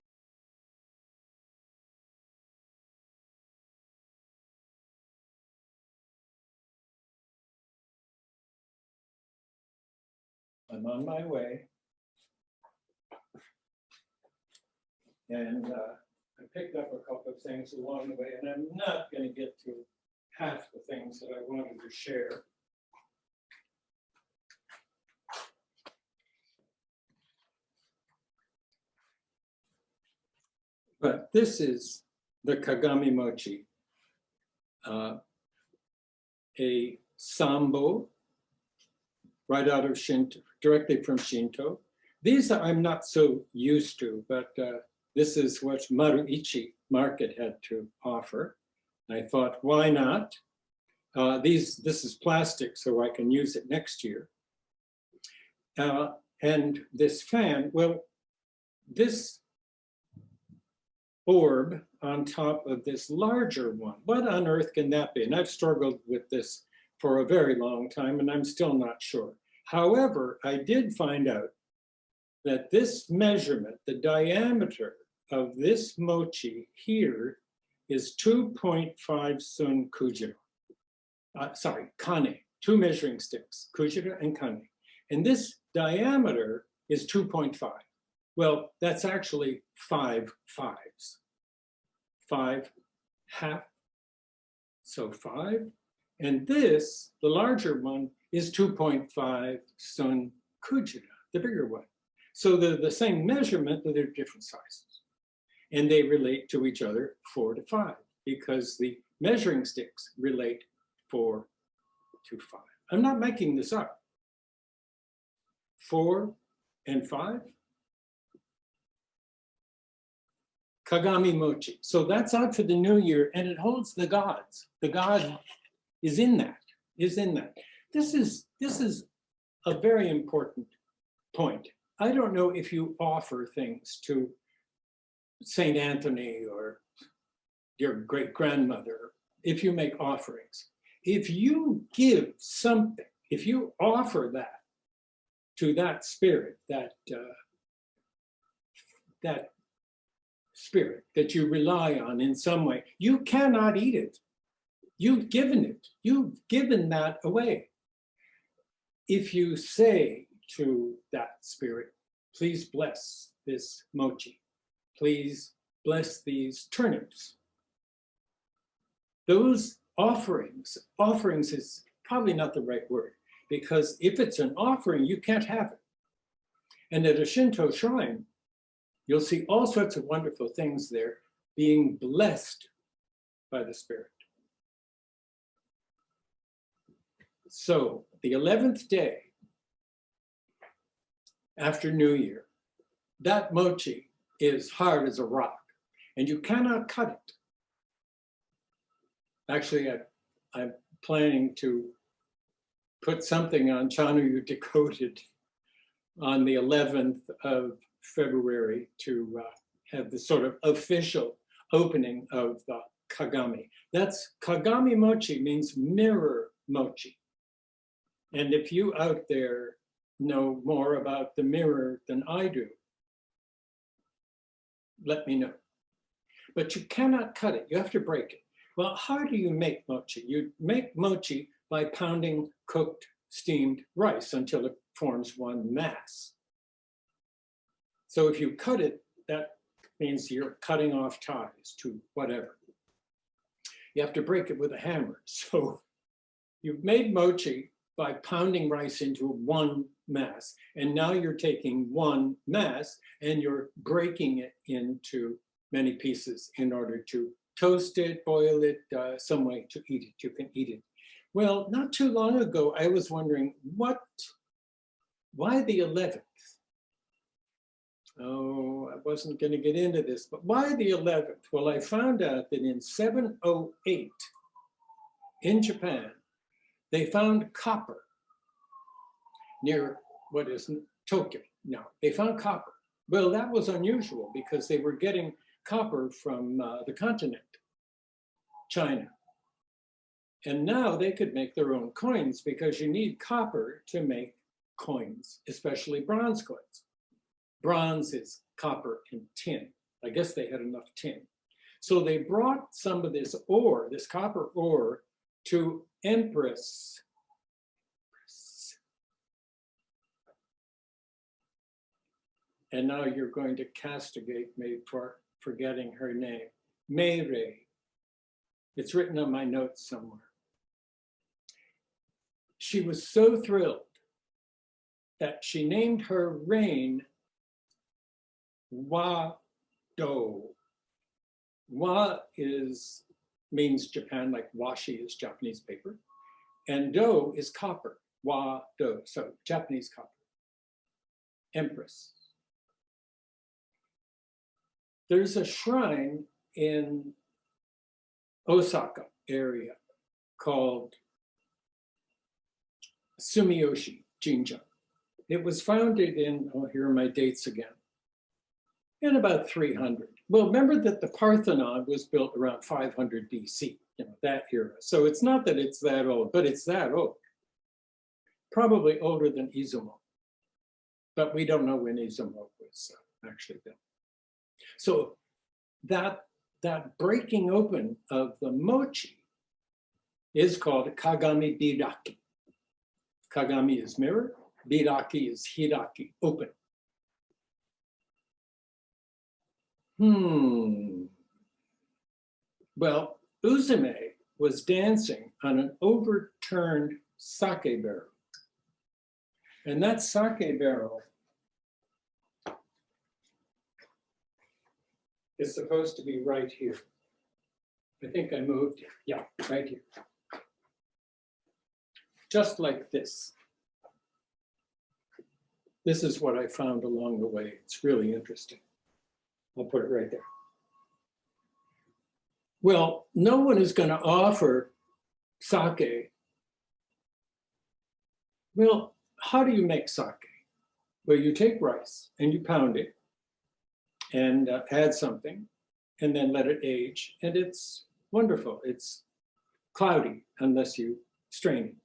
I'm on my way. And I picked up a couple of things along the way, and I'm not going to get to half the things that I wanted to share. But this is the Kagami mochi, a sambo right out of Shinto, directly from Shinto. These I'm not so used to, but this is what Maruichi market had to offer. I thought, why not? This is plastic, so I can use it next year. And this fan, well, this orb on top of this larger one, what on earth can that be? And I've struggled with this for a very long time, and I'm still not sure. However, I did find out that this measurement, the diameter of this mochi here is 2.5 sun kujira. Kane, 2 measuring sticks, kujira and kane. And this diameter is 2.5. Well, that's actually 5 fives. 5 half, so 5. And this, the larger one, is 2.5 sun kujira, the bigger one. So they're the same measurement, but they're different sizes. And they relate to each other 4 to 5, because the measuring sticks relate 4 to 5. I'm not making this up. 4 and 5. Kagami mochi. So that's out for the new year, and it holds the gods. The god is in that, This is a very important point. I don't know if you offer things to Saint Anthony or your great-grandmother, if you make offerings. If you give something, if you offer that to that spirit, that spirit that you rely on in some way, you cannot eat it. You've given it. You've given that away. If you say to that spirit, please bless this mochi, please bless these turnips. Those offerings is probably not the right word, because if it's an offering, you can't have it. And at a Shinto shrine, you'll see all sorts of wonderful things there being blessed by the spirit. So the 11th day after New Year, that mochi is hard as a rock, and you cannot cut it. Actually, I'm planning to put something on Chanuryu Decoded on the 11th of February to have the sort of official opening of the Kagami. That's Kagami mochi, means mirror mochi. And if you out there know more about the mirror than I do, let me know. But you cannot cut it, you have to break it. Well, how do you make mochi? You make mochi by pounding cooked, steamed rice until it forms one mass. So if you cut it, that means you're cutting off ties to whatever. You have to break it with a hammer. So you've made mochi by pounding rice into one mass. And now you're taking one mass and you're breaking it into many pieces in order to toast it, boil it, some way to eat it. You can eat it. Well, not too long ago, I was wondering why the 11th? Oh, I wasn't going to get into this, but why the 11th? Well, I found out that in 708 in Japan, they found copper near what is Tokyo. No, they found copper. Well, that was unusual because they were getting copper from the continent, China. And now they could make their own coins because you need copper to make coins, especially bronze coins. Bronze is copper and tin. I guess they had enough tin. So they brought some of this ore, this copper ore, to Empress. And now you're going to castigate me for forgetting her name. Meirei. It's written on my notes somewhere. She was so thrilled that she named her reign Wa-do. Wa means Japan, like washi is Japanese paper. And do is copper, Wa-do, so Japanese copper. Empress. There's a shrine in Osaka area called Sumiyoshi Jinja. It was founded in, oh, here are my dates again, in about 300. Well, remember that the Parthenon was built around 500 BC, that era. So it's not that it's that old, but it's that old. Probably older than Izumo. But we don't know when Izumo was actually built. So that breaking open of the mochi is called Kagamibiraki. Kagami is mirror, biraki is hiraki, open. Well, Uzume was dancing on an overturned sake barrel. And that sake barrel is supposed to be right here. I think I moved it. Yeah, right here. Just like this. This is what I found along the way. It's really interesting. I'll put it right there. Well, no one is going to offer sake. Well, how do you make sake? Well, you take rice and you pound it and add something and then let it age. And it's wonderful. It's cloudy unless you strain it.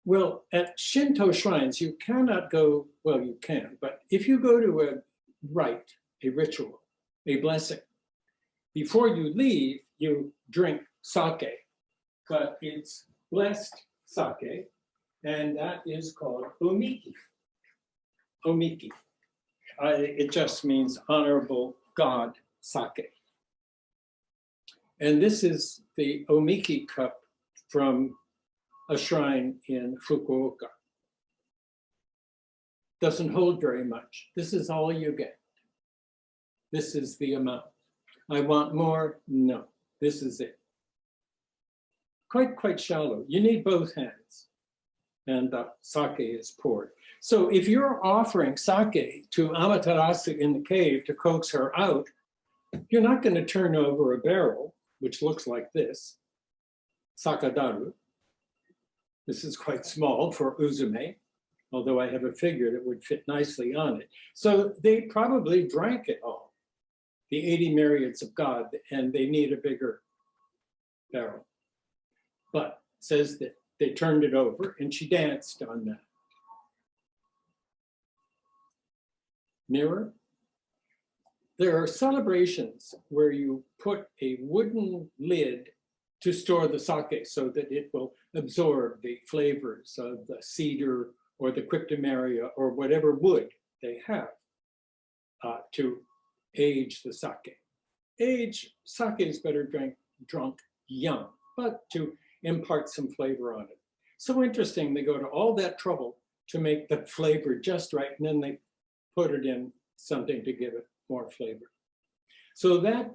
Well, at Shinto shrines, you cannot go, well, you can, but if you go to a rite, a ritual, a blessing, before you leave, you drink sake, but it's blessed sake, and that is called omiki. Omiki. It just means honorable God sake. And this is the omiki cup from a shrine in Fukuoka. Doesn't hold very much. This is all you get. This is the amount. I want more? No, this is it. Quite shallow. You need both hands. And sake is poured. So if you're offering sake to Amaterasu in the cave to coax her out, you're not going to turn over a barrel, which looks like this, sakadaru. This is quite small for uzume, although I have a figure that would fit nicely on it. So they probably drank it all, the 80 myriads of God, and they need a bigger barrel. But it says that they turned it over and she danced on that. Mirror. There are celebrations where you put a wooden lid to store the sake so that it will absorb the flavors of the cedar or the cryptomeria or whatever wood they have to age the sake. Sake is better drunk young, but to impart some flavor on it. So interesting, they go to all that trouble to make the flavor just right, and then they put it in something to give it more flavor. So that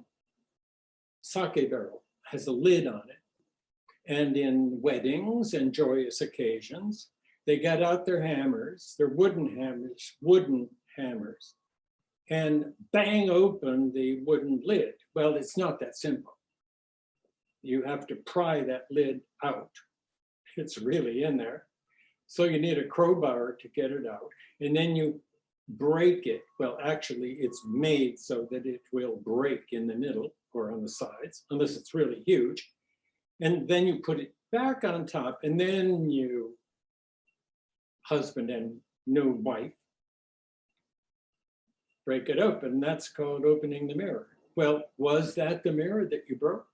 sake barrel has a lid on it. And in weddings and joyous occasions, they get out their hammers, their wooden hammers, and bang open the wooden lid. Well, it's not that simple. You have to pry that lid out. It's really in there. So you need a crowbar to get it out. And then you break it. Well, actually, it's made so that it will break in the middle or on the sides, unless it's really huge. And then you put it back on top, and then you, husband and new wife, break it open. That's called opening the mirror. Well, was that the mirror that you broke?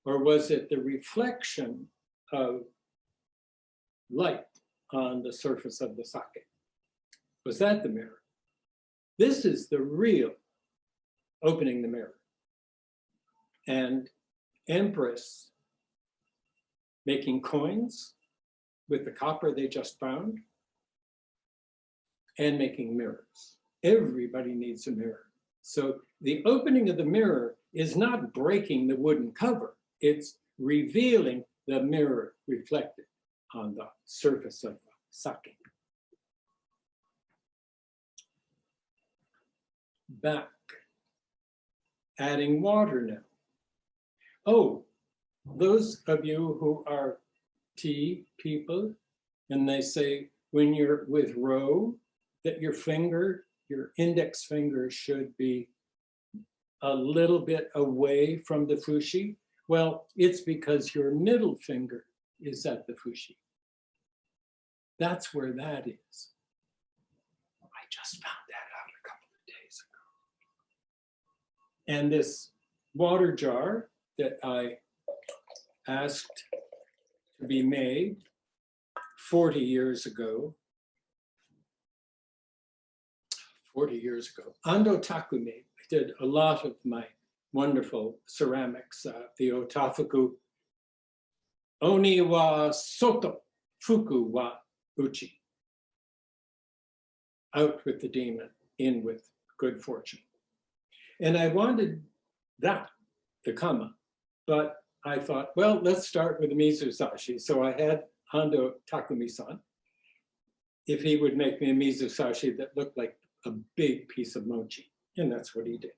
Or was it the reflection of light on the surface of the sake? Was that the mirror? This is the real opening the mirror. And Empress making coins with the copper they just found and making mirrors. Everybody needs a mirror. So the opening of the mirror is not breaking the wooden cover. It's revealing the mirror reflected on the surface of the sake. Back adding water now. Oh, those of you who are tea people, and they say when you're with row, that your index finger should be a little bit away from the fushi. Well, it's because your middle finger is at the fushi. That's where that is. I just found that out a couple of days ago. And this water jar that I asked to be made 40 years ago, Ando Takumi did a lot of my wonderful ceramics, the otafuku. Oni wa soto, fuku wa uchi. Out with the demon, in with good fortune. And I wanted that, the kama, but I thought, well, let's start with the mizusashi. So I had Ando Takumi-san, if he would make me a mizusashi that looked like a big piece of mochi. And that's what he did.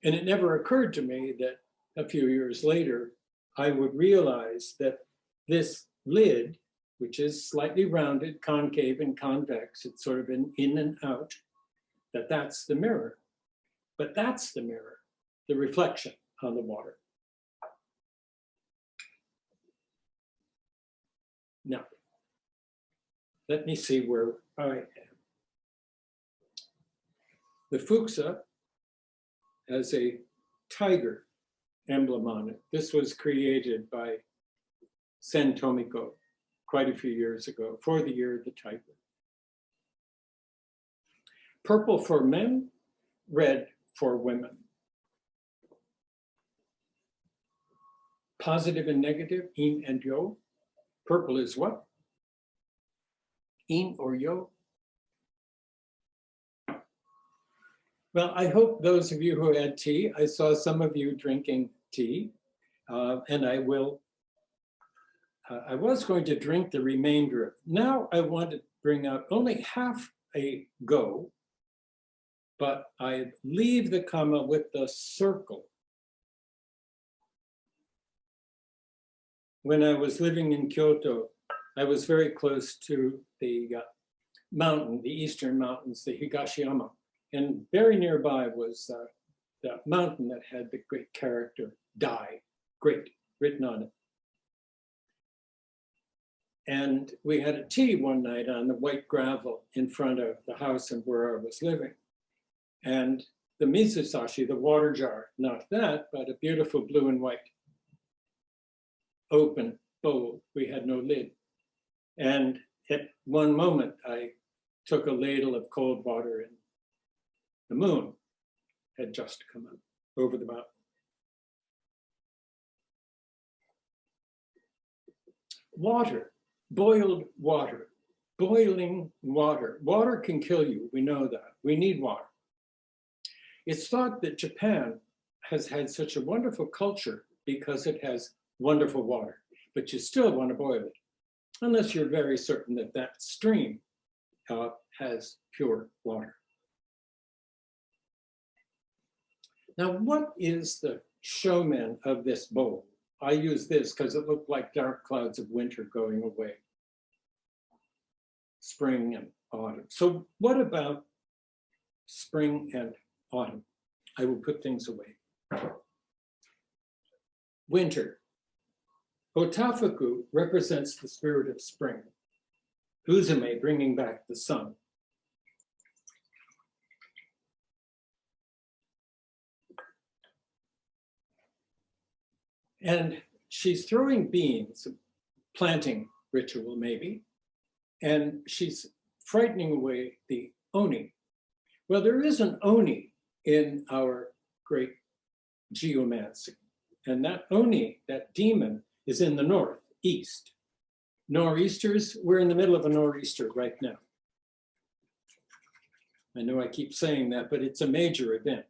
And it never occurred to me that a few years later, I would realize that this lid, which is slightly rounded, concave and convex, it's sort of an in and out, that's the mirror. But that's the mirror, the reflection on the water. Now, let me see where I am. The fukusa has a tiger emblem on it. This was created by Sen Tomiko quite a few years ago for the year of the tiger. Purple for men, red for women. Positive and negative, in and yo. Purple is what? In or yo? Well, I hope those of you who had tea, I saw some of you drinking tea, and I was going to drink the remainder of it. Now I want to bring out only half a go, but I leave the kama with the circle. When I was living in Kyoto, I was very close to the mountain, the eastern mountains, the Higashiyama. And very nearby was the mountain that had the great character, Dai, great, written on it. And we had a tea one night on the white gravel in front of the house and where I was living. And the mizusashi, the water jar, not that, but a beautiful blue and white open bowl. We had no lid. And at one moment, I took a ladle of cold water and the moon had just come up over the mountain. Water, boiled water, boiling water. Water can kill you, we know that. We need water. It's thought that Japan has had such a wonderful culture because it has wonderful water, but you still want to boil it, unless you're very certain that that stream has pure water. Now, what is the showman of this bowl? I use this because it looked like dark clouds of winter going away. Spring and autumn. So what about spring and autumn? I will put things away. Winter. Otafuku represents the spirit of spring. Uzume, bringing back the sun. And she's throwing beans, planting ritual maybe, and she's frightening away the oni. Well, there is an oni in our great geomancy, and that oni, that demon, is in the northeast. Nor'easters, we're in the middle of a nor'easter right now. I know I keep saying that, but it's a major event.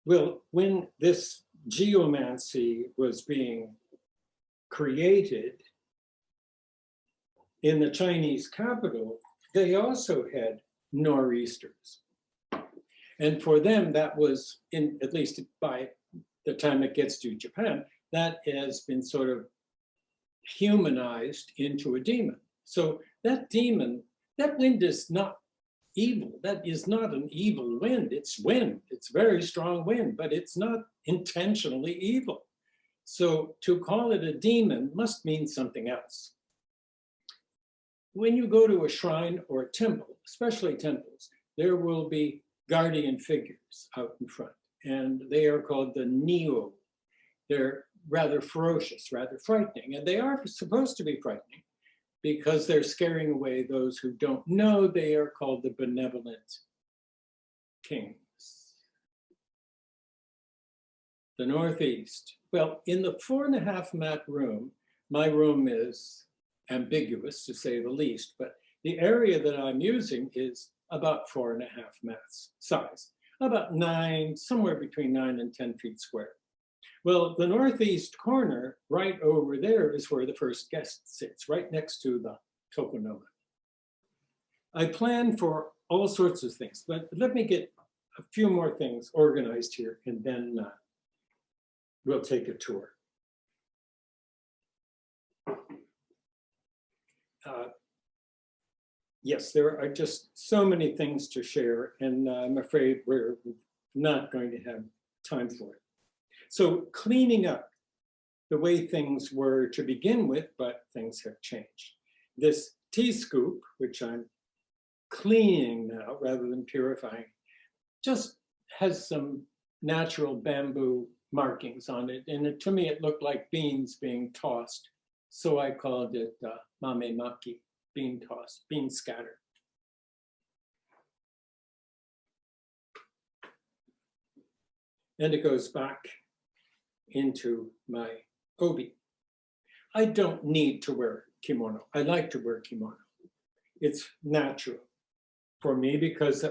Well, when this geomancy was being created in the Chinese capital, they also had nor'easters. And for them, that was, at least by the time it gets to Japan, that has been sort of humanized into a demon. So that demon, that wind is not evil. That is not an evil wind. It's wind. It's very strong wind, but it's not intentionally evil. So to call it a demon must mean something else. When you go to a shrine or a temple, especially temples, there will be guardian figures out in front, and they are called the Nio. They're rather ferocious, rather frightening, and they are supposed to be frightening because they're scaring away those who don't know. They are called the benevolent kings. The Northeast. Well, in the 4.5 mat room, my room is ambiguous to say the least, but the area that I'm using is about 4.5 mats size, about 9, somewhere between 9 and 10 feet square. Well, the northeast corner, right over there, is where the first guest sits, right next to the tokonoma. I plan for all sorts of things, but let me get a few more things organized here, and then we'll take a tour. Yes, there are just so many things to share, and I'm afraid we're not going to have time for it. So cleaning up the way things were to begin with, but things have changed. This tea scoop, which I'm cleaning now rather than purifying, just has some natural bamboo markings on it. And to me, it looked like beans being tossed. So I called it mame maki, bean toss, bean scatter. And it goes back into my obi. I don't need to wear kimono. I like to wear kimono. It's natural for me because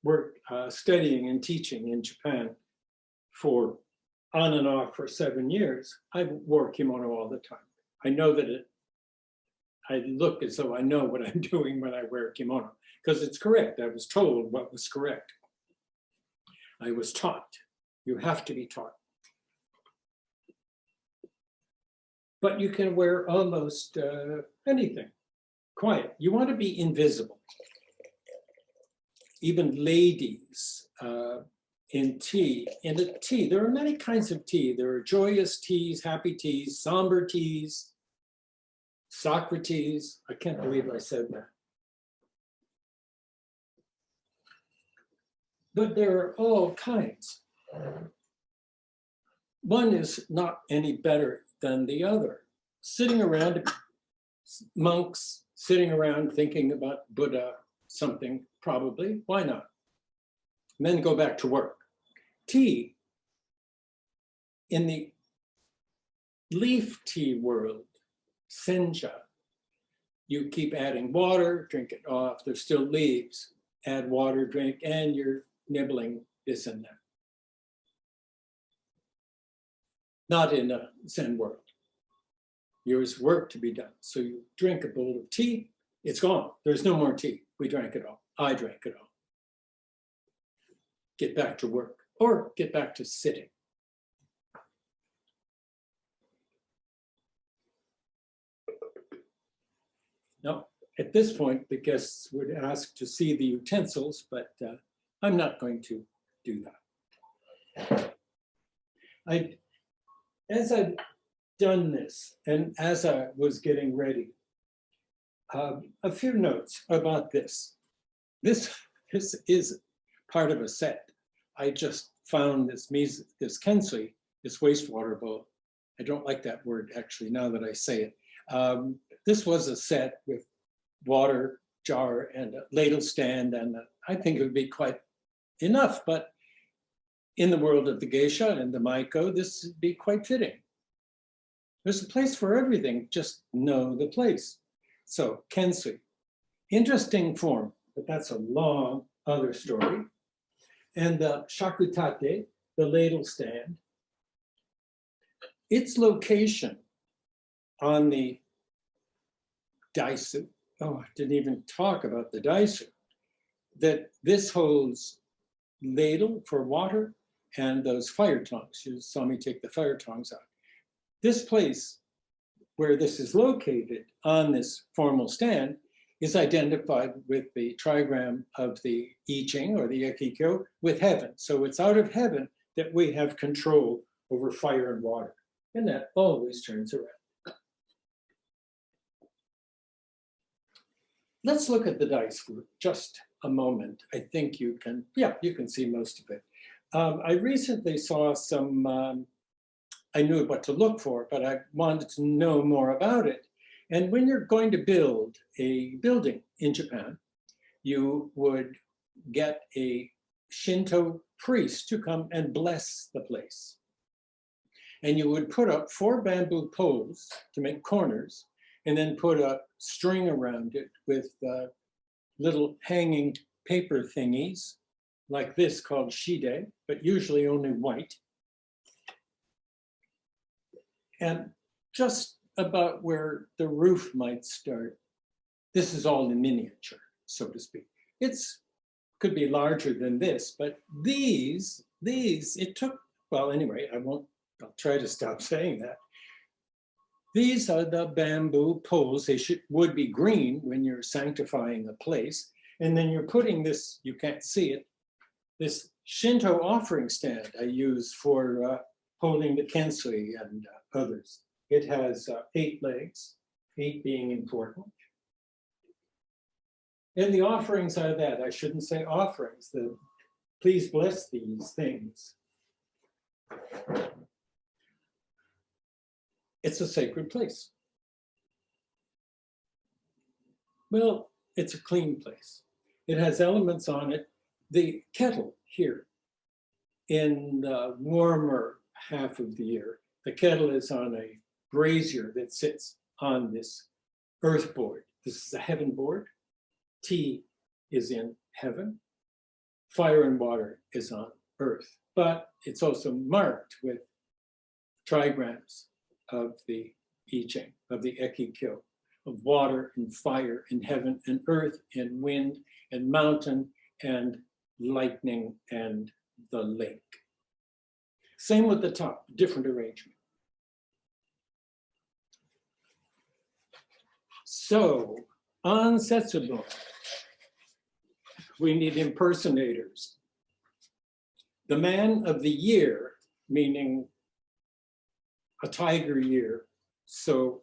we're studying and teaching in Japan for on and off for 7 years. I wore kimono all the time. I know that I look as though I know what I'm doing when I wear kimono because it's correct. I was told what was correct. I was taught. You have to be taught. But you can wear almost anything. Quiet. You want to be invisible. Even ladies in tea. In a tea, there are many kinds of tea. There are joyous teas, happy teas, somber teas, Socrates. I can't believe I said that. But there are all kinds. One is not any better than the other. Sitting around, monks sitting around thinking about Buddha, something, probably, why not? And then go back to work. Tea, in the leaf tea world, senja, you keep adding water, drink it off, there's still leaves, add water, drink, and you're nibbling this and that. Not in a Zen world. There's work to be done. So you drink a bowl of tea, it's gone. There's no more tea. We drank it all. I drank it all. Get back to work or get back to sitting. Now, at this point, the guests would ask to see the utensils, but I'm not going to do that. As I've done this, and as I was getting ready, a few notes about this. This is part of a set. I just found this kensui, this wastewater bowl. I don't like that word, actually, now that I say it. This was a set with water jar and a ladle stand, and I think it would be quite enough, but in the world of the geisha and the maiko, this would be quite fitting. There's a place for everything, just know the place. So, kensui, interesting form, but that's a long other story. And the shakutate, the ladle stand, its location on the daisu, oh, I didn't even talk about the daisu, that this holds ladle for water and those fire tongs. You saw me take the fire tongs out. This place where this is located on this formal stand is identified with the trigram of the I Ching or the Ekikyo with heaven. So it's out of heaven that we have control over fire and water. And that always turns around. Let's look at the dice for just a moment. I think you can see most of it. I recently saw some, I knew what to look for, but I wanted to know more about it. And when you're going to build a building in Japan, you would get a Shinto priest to come and bless the place. And you would put up 4 bamboo poles to make corners, and then put a string around it with little hanging paper thingies like this called shide, but usually only white. And just about where the roof might start, this is all in miniature, so to speak. It's could be larger than this, but these, it took, well, anyway, I'll try to stop saying that. These are the bamboo poles. They would be green when you're sanctifying a place. And then you're putting this, you can't see it, this Shinto offering stand I use for holding the kensui and others. It has 8 legs, 8 being important. And the offerings are that. I shouldn't say offerings. Please bless these things. It's a sacred place. Well, it's a clean place. It has elements on it. The kettle here in the warmer half of the year, the kettle is on a brazier that sits on this earth board. This is a heaven board. Tea is in heaven. Fire and water is on earth. But it's also marked with trigrams of the I Ching, of the Ekikyo, of water and fire and heaven and earth and wind and mountain and lightning and the lake. Same with the top, different arrangement. So on Setsubun, we need impersonators. The man of the year, meaning a tiger year, so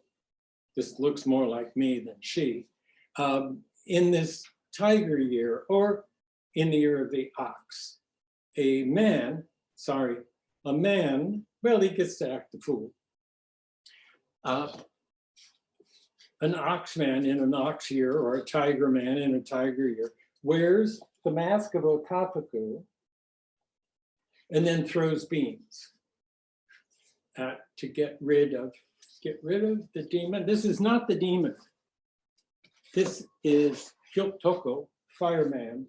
this looks more like me than she, in this tiger year, or in the year of the ox, a man, well, he gets to act the fool. An ox man in an ox year, or a tiger man in a tiger year, wears the mask of Otapaku and then throws beans to get rid of the demon. This is not the demon. This is Hyotoko, fireman.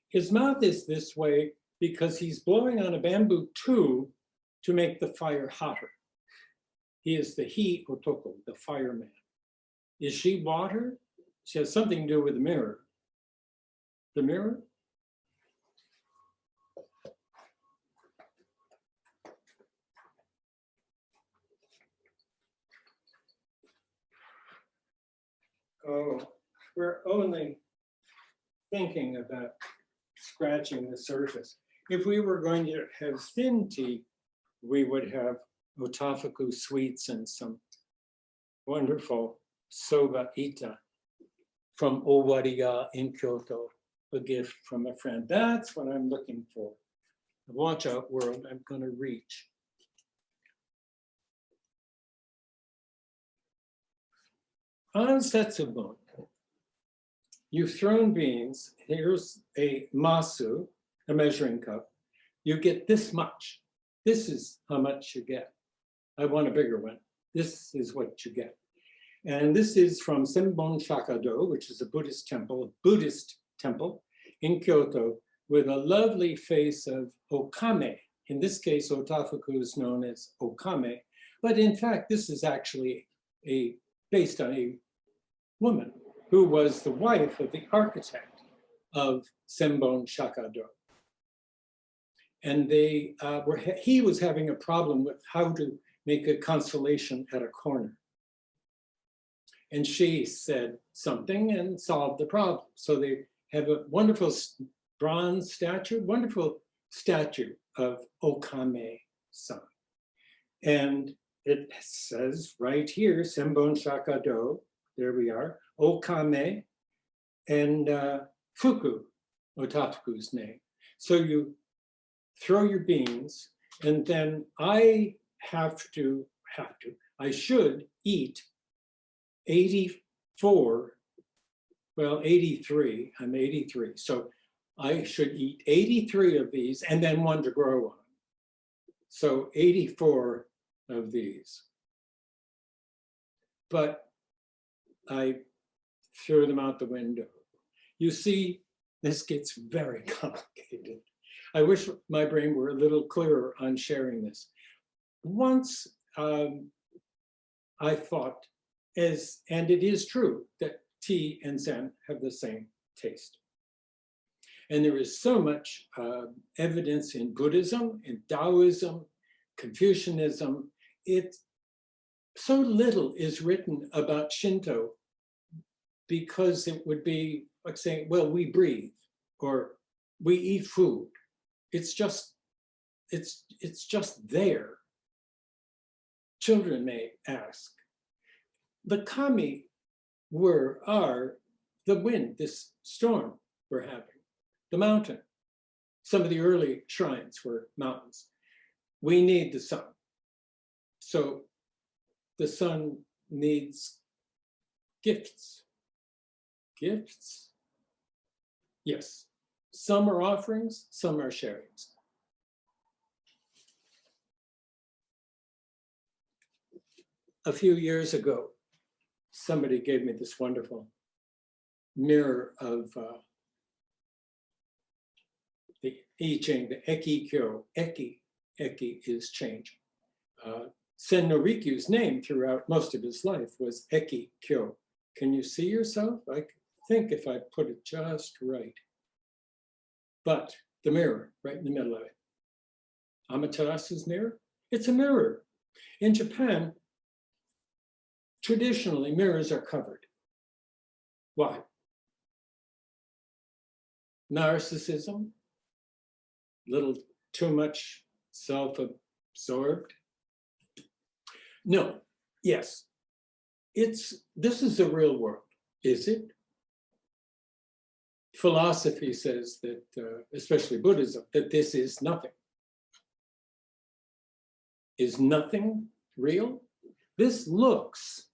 His mouth is this way because he's blowing on a bamboo tube to make the fire hotter. He is the Otoko, the fireman. Is she water? She has something to do with the mirror. The mirror? Oh, we're only thinking about scratching the surface. If we were going to have thin tea, we would have otafuku sweets and some wonderful soba ita from Owariya in Kyoto, a gift from a friend. That's what I'm looking for. The watch out world I'm going to reach. On Setsubun, you've thrown beans. Here's a masu, a measuring cup. You get this much. This is how much you get. I want a bigger one. This is what you get. And this is from Setsubun Shakado, which is a Buddhist temple in Kyoto, with a lovely face of okame. In this case, otafuku is known as okame. But in fact, this is actually based on a woman who was the wife of the architect of Setsubun Shakado. And he was having a problem with how to make a constellation at a corner. And she said something and solved the problem. So they have a wonderful bronze statue, wonderful statue of Okame-san. And it says right here, Senbon Shakado, there we are, Okame, and Fuku, Otafuku's name. So you throw your beans, and then I should eat 84, well, 83, I'm 83. So I should eat 83 of these and then one to grow on. So 84 of these. But I threw them out the window. You see, this gets very complicated. I wish my brain were a little clearer on sharing this. Once I thought, and it is true that tea and Zen have the same taste. And there is so much evidence in Buddhism, in Taoism, Confucianism. So little is written about Shinto because it would be like saying, well, we breathe or we eat food. It's just there. Children may ask. The kami are the wind, this storm we're having, the mountain. Some of the early shrines were mountains. We need the sun. So the sun needs gifts. Gifts? Yes. Some are offerings, some are sharings. A few years ago, somebody gave me this wonderful mirror of the I Ching, the Eki Kyo. Eki is change. Sen no Rikyu's name throughout most of his life was Eki Kyo. Can you see yourself? I think if I put it just right. But the mirror right in the middle of it. Amaterasu's mirror, it's a mirror. In Japan, traditionally, mirrors are covered. Why? Narcissism, little too much self-absorbed. No, yes, this is the real world, is it? Philosophy says that, especially Buddhism, that this is nothing. Is nothing real? This looks,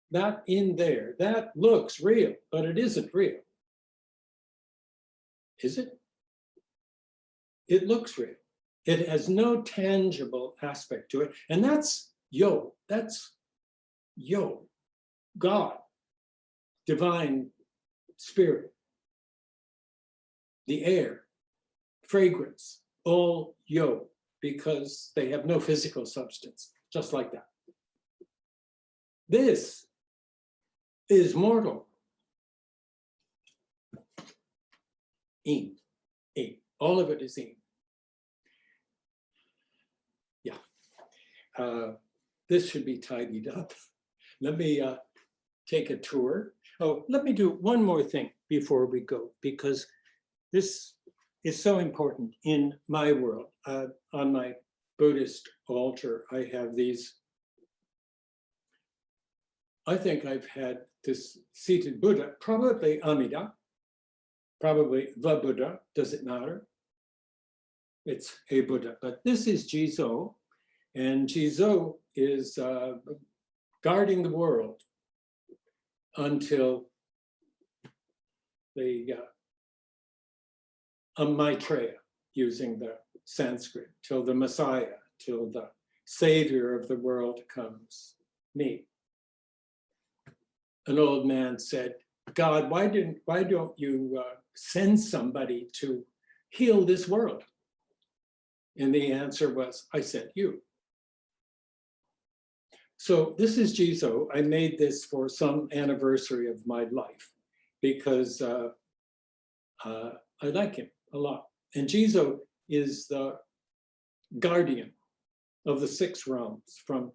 that in there, that looks real, but it isn't real. Is it? It looks real. It has no tangible aspect to it. And that's God, divine spirit, the air, fragrance, all yo, because they have no physical substance, just like that. This is mortal. In. All of it is in. Yeah. This should be tidied up. Let me take a tour. Oh, let me do one more thing before we go, because this is so important in my world. On my Buddhist altar, I have these. I think I've had this seated Buddha, probably Amida, probably the Buddha, does it matter? It's a Buddha, but this is Jizo, and Jizo is guarding the world until the Maitreya, using the Sanskrit, till the Messiah, till the Savior of the world comes, me. An old man said, God, why don't you send somebody to heal this world? And the answer was, I sent you. So this is Jizo. I made this for some anniversary of my life because I like him a lot. And Jizo is the guardian of the 6 realms, from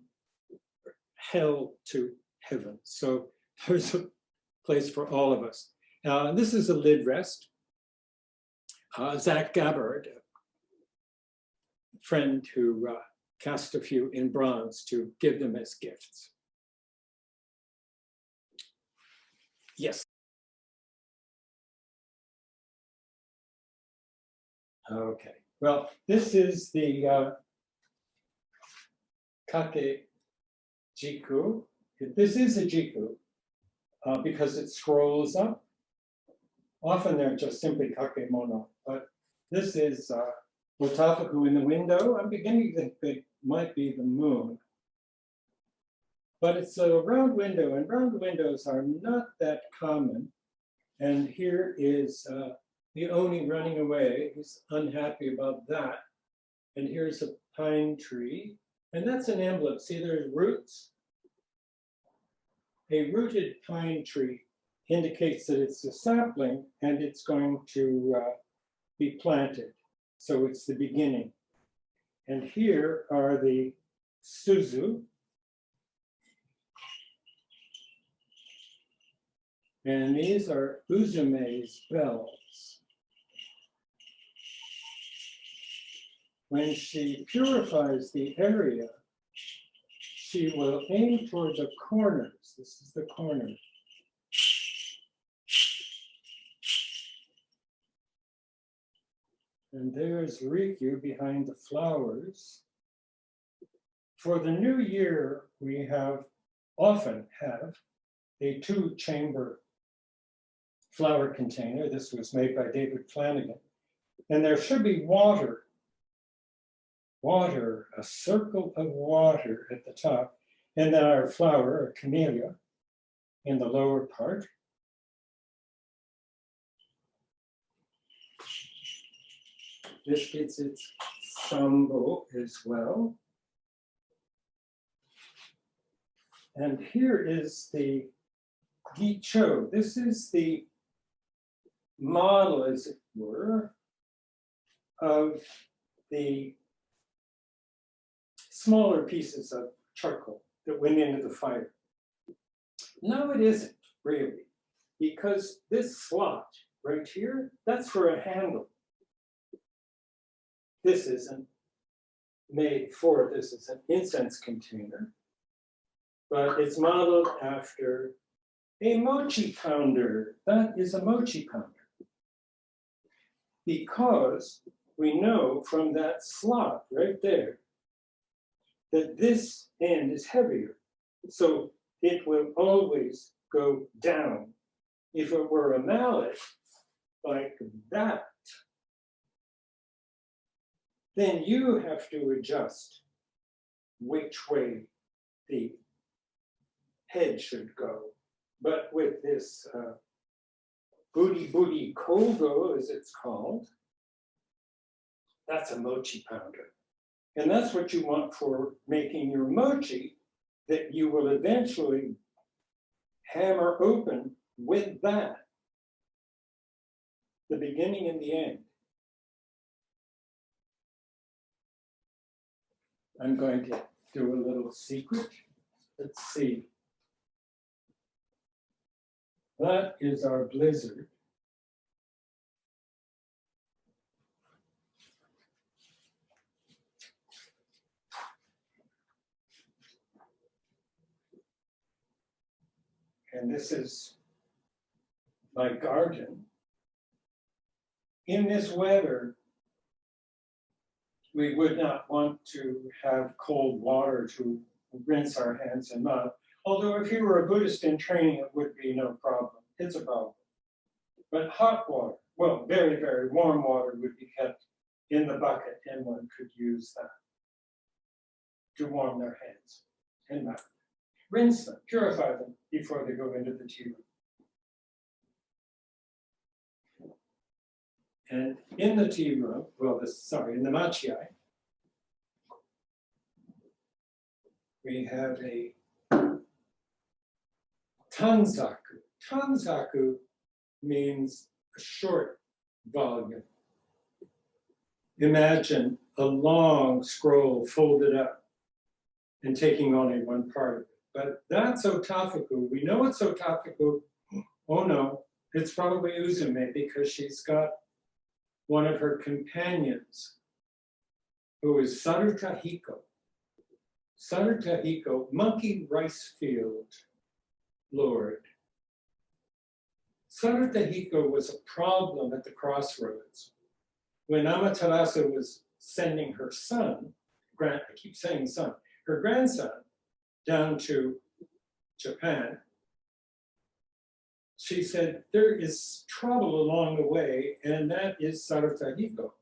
hell to heaven. So there's a place for all of us. This is a lid rest. Zach Gabbard, a friend who cast a few in bronze to give them as gifts. Yes. Okay. Well, this is the kake jiku. This is a jiku because it scrolls up. Often they're just simply kakemono, but this is otafuku in the window. I'm beginning to think it might be the moon. But it's a round window, and round windows are not that common. And here is the oni running away. He's unhappy about that. And here's a pine tree. And that's an emblem. See, there's roots. A rooted pine tree indicates that it's a sapling and it's going to be planted. So it's the beginning. And here are the suzu. And these are uzume's bells. When she purifies the area, she will aim toward the corners. This is the corner. And there's Rikyu behind the flowers. For the new year, we often have a 2-chamber flower container. This was made by David Flanagan. And there should be water, a circle of water at the top, and then our flower, a camellia, in the lower part. This gets its sambo as well. And here is the gicho. This is the model, as it were, of the smaller pieces of charcoal that went into the fire. No, it isn't really, because this slot right here, that's for a handle. This isn't made for, this is an incense container, but it's modeled after a mochi pounder. That is a mochi pounder. Because we know from that slot right there that this end is heavier. So it will always go down. If it were a mallet like that, then you have to adjust which way the head should go. But with this booty kogo, as it's called, that's a mochi pounder. And that's what you want for making your mochi, that you will eventually hammer open with that, the beginning and the end. I'm going to do a little secret. Let's see. That is our blizzard. And this is my garden. In this weather, we would not want to have cold water to rinse our hands and mouth. Although if you were a Buddhist in training, it would be no problem. It's a problem. But hot water, well, very, very warm water would be kept in the bucket, and one could use that to warm their hands and mouth. Rinse them, purify them before they go into the tea room. And in the tea room, well, in the machiai, we have a tanzaku. Tanzaku means a short volume. imagine a long scroll folded up and taking only one part of it. But that's otafuku. We know it's otafuku. Oh no, it's probably Uzume because she's got one of her companions who is Sarutahiko. Sarutahiko, monkey rice field lord. Sarutahiko was a problem at the crossroads. When Amaterasu was sending her son, I keep saying son, her grandson down to Japan, she said, there is trouble along the way, and that is Sarutahiko.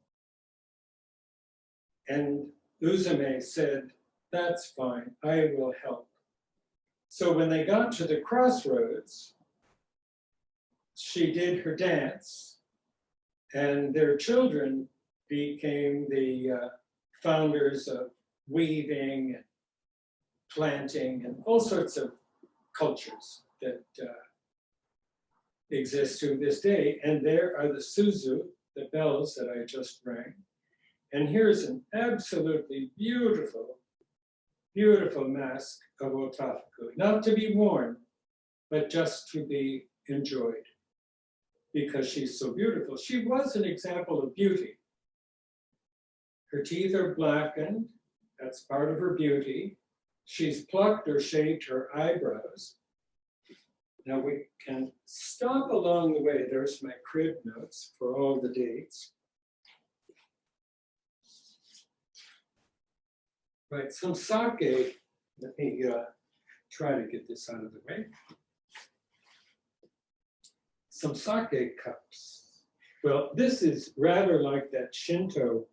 And Uzume said, that's fine, I will help. So when they got to the crossroads, she did her dance, and their children became the founders of weaving and planting and all sorts of cultures that exist to this day. And there are the suzu, the bells that I just rang. And here's an absolutely beautiful, beautiful mask of otafuku, not to be worn, but just to be enjoyed because she's so beautiful. She was an example of beauty. Her teeth are blackened, that's part of her beauty. She's plucked or shaved her eyebrows. Now we can stop along the way. There's my crib notes for all the dates. Right, some sake. Let me try to get this out of the way. Some sake cups. Well, this is rather like that Shinto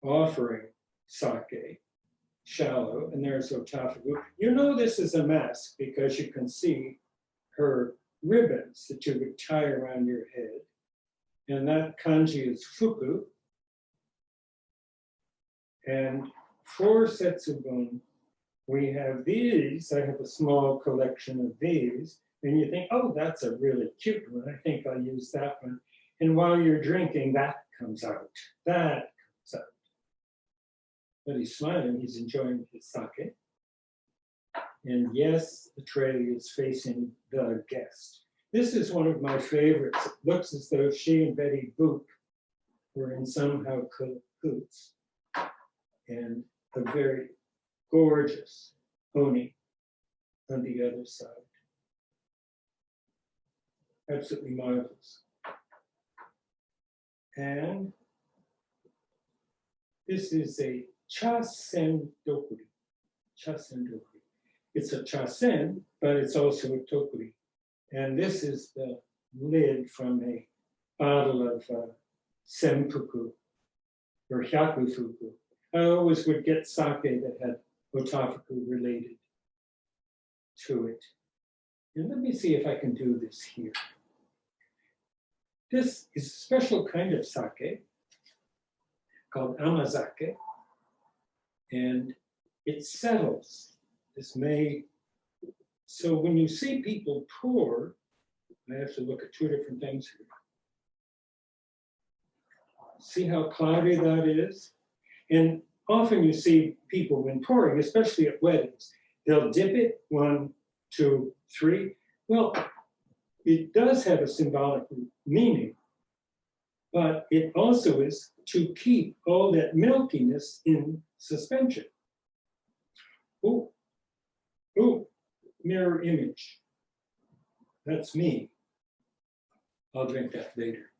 offering sake, shallow, and there's otafuku. You know this is a mask because you can see her ribbons that you would tie around your head. And that kanji is fuku. And for Setsubun, we have these. I have a small collection of these. And you think, oh, that's a really cute one. I think I'll use that one. And while you're drinking, that comes out. That comes out. But he's smiling, he's enjoying his sake. And yes, the tray is facing the guest. This is one of my favorites. It looks as though she and Betty Boop were in somehow cahoots. And a very gorgeous oni on the other side. Absolutely marvelous. And this is a chasen dokuri. Chasen dokuri. It's a chasen, but it's also a tokuri. And this is the lid from a bottle of senpuku or hyakufuku. I always would get sake that had otafuku related to it. And let me see if I can do this here. This is a special kind of sake called amazake, and it settles. This may, so when you see people pour, I have to look at two different things here. See how cloudy that is? And often you see people when pouring, especially at weddings, they'll dip it 1, 2, 3. Well, it does have a symbolic meaning, but it also is to keep all that milkiness in suspension. Oh, oh, mirror image. That's me. I'll drink that later.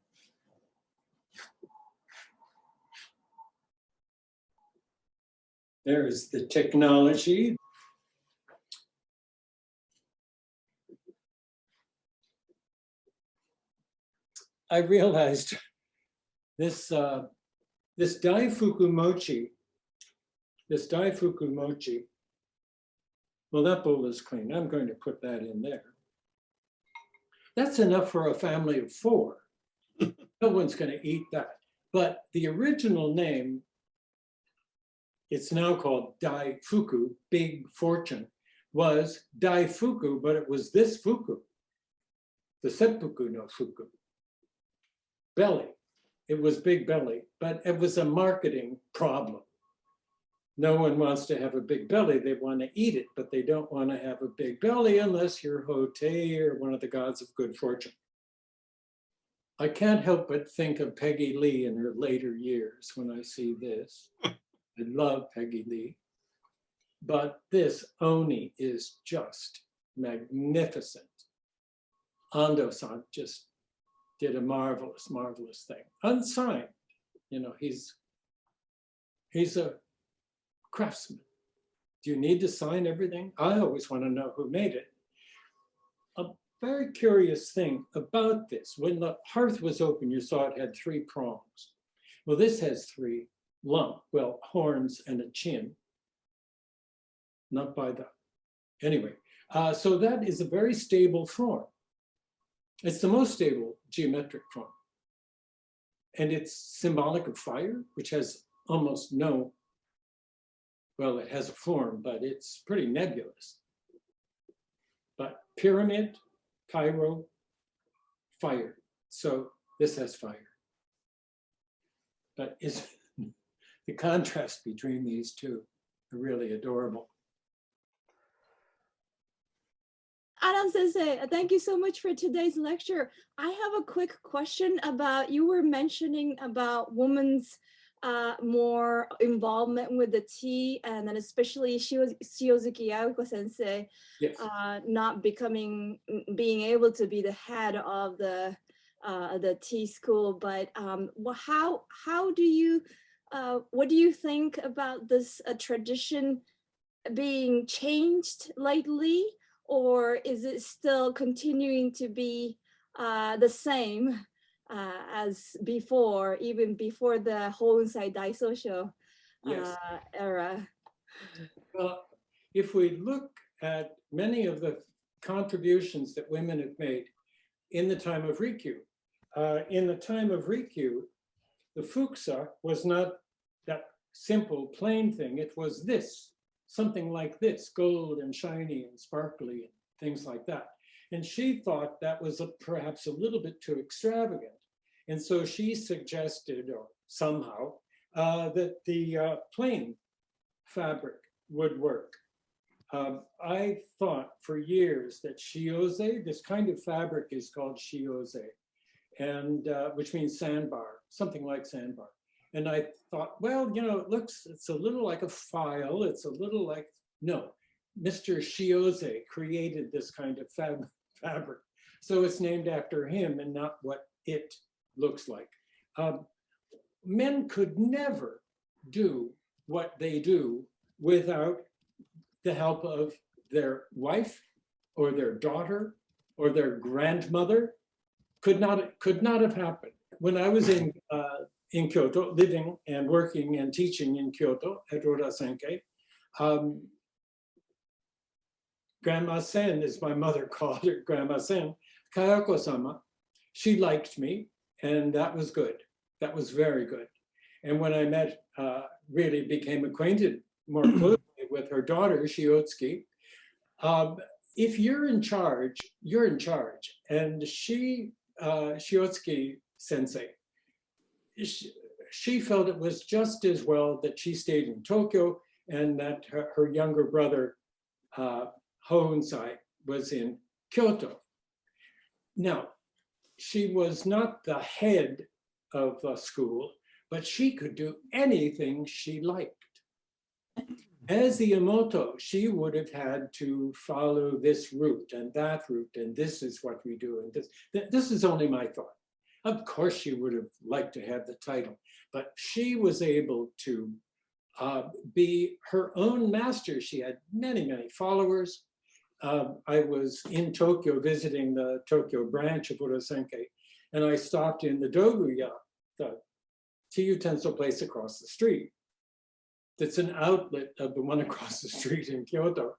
There is the technology. I realized this daifuku mochi, well, that bowl is clean. I'm going to put that in there. That's enough for a family of 4. No one's going to eat that. But the original name, it's now called Daifuku, Big Fortune, was Daifuku, but it was this fuku, the seppuku no fuku, belly. it was big belly, but it was a marketing problem. No one wants to have a big belly. They want to eat it, but they don't want to have a big belly unless you're Hote or one of the gods of good fortune. I can't help but think of Peggy Lee in her later years when I see this. I love Peggy Lee. But this Oni is just magnificent. Ando-san just did a marvelous, marvelous thing. Unsigned, you know, he's a craftsman. Do you need to sign everything? I always want to know who made it. A very curious thing about this, when the hearth was open, you saw it had 3 prongs. Well, this has 3 horns and a chin. Not by the, anyway. So that is a very stable form. It's the most stable geometric form. And it's symbolic of fire, which has almost no, well, it has a form, but it's pretty nebulous. But pyramid, pyro, fire. So this has fire. But it's the contrast between these two are really adorable. Allan Sensei, thank you so much for today's lecture. I have a quick question about, you were mentioning about women's more involvement with the tea, and then especially Shiozuki Yaoko Sensei, Yes. not being able to be the head of the tea school. But how do you, what do you think about this tradition being changed lately? Or is it still continuing to be the same as before, even before the Hoonsai Daisosho era? Well, if we look at many of the contributions that women have made in the time of Rikyu, the fukusa was not that simple, plain thing. It was this. Something like this, gold and shiny and sparkly and things like that. And she thought that was perhaps a little bit too extravagant. And so she suggested, or somehow, that the plain fabric would work. I thought for years that shioze, this kind of fabric is called shioze, and which means sandbar, something like sandbar. And I thought, well, you know, it's a little like a file. It's a little like, no, Mr. Shioze created this kind of fabric. So it's named after him and not what it looks like. Men could never do what they do without the help of their wife or their daughter or their grandmother. Could not have happened. When I was in Kyoto, living and working and teaching in Kyoto at Roda Senkei. Grandma Sen, as my mother called her, Grandma Sen, Kayako-sama, she liked me, and that was good. That was very good. And when I really became acquainted more closely with her daughter, Shiotsuki, if you're in charge, you're in charge. And Shiotsuki Sensei, she felt it was just as well that she stayed in Tokyo and that her younger brother, Hoonsai, was in Kyoto. Now, she was not the head of the school, but she could do anything she liked. As the Yamoto, she would have had to follow this route and that route, and this is what we do, and this is only my thought. Of course, she would have liked to have the title, but she was able to be her own master. She had many, many followers. I was in Tokyo visiting the Tokyo branch of Roda Senkei, and I stopped in the Doguya, the tea utensil place across the street. That's an outlet of the one across the street in Kyoto.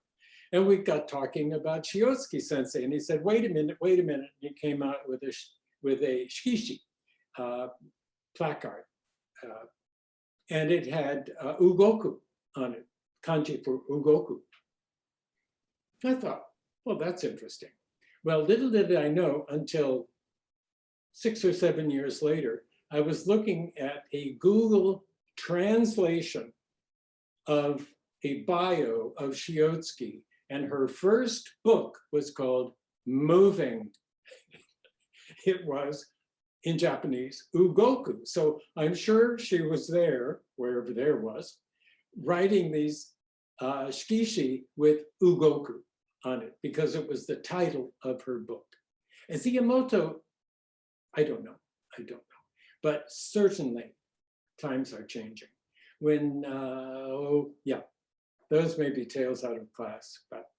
And we got talking about Shiotsuki Sensei, and he said, wait a minute. And he came out with a shikishi placard. And it had ugoku on it, kanji for ugoku. I thought, well, that's interesting. Well, little did I know until 6 or 7 years later, I was looking at a Google translation of a bio of Shiotsuki, and her first book was called Moving. It was, in Japanese, Ugoku. So I'm sure she was there, wherever there was, writing these shikishi with Ugoku on it, because it was the title of her book. And Miyamoto, I don't know. But certainly times are changing. When, yeah, those may be tales out of class, but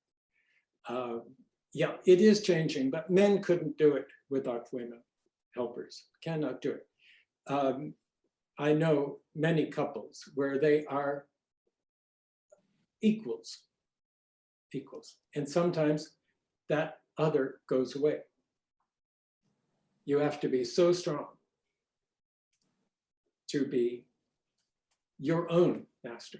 yeah, it is changing, but men couldn't do it without women helpers, cannot do it. I know many couples where they are equals, and sometimes that other goes away. You have to be so strong to be your own master.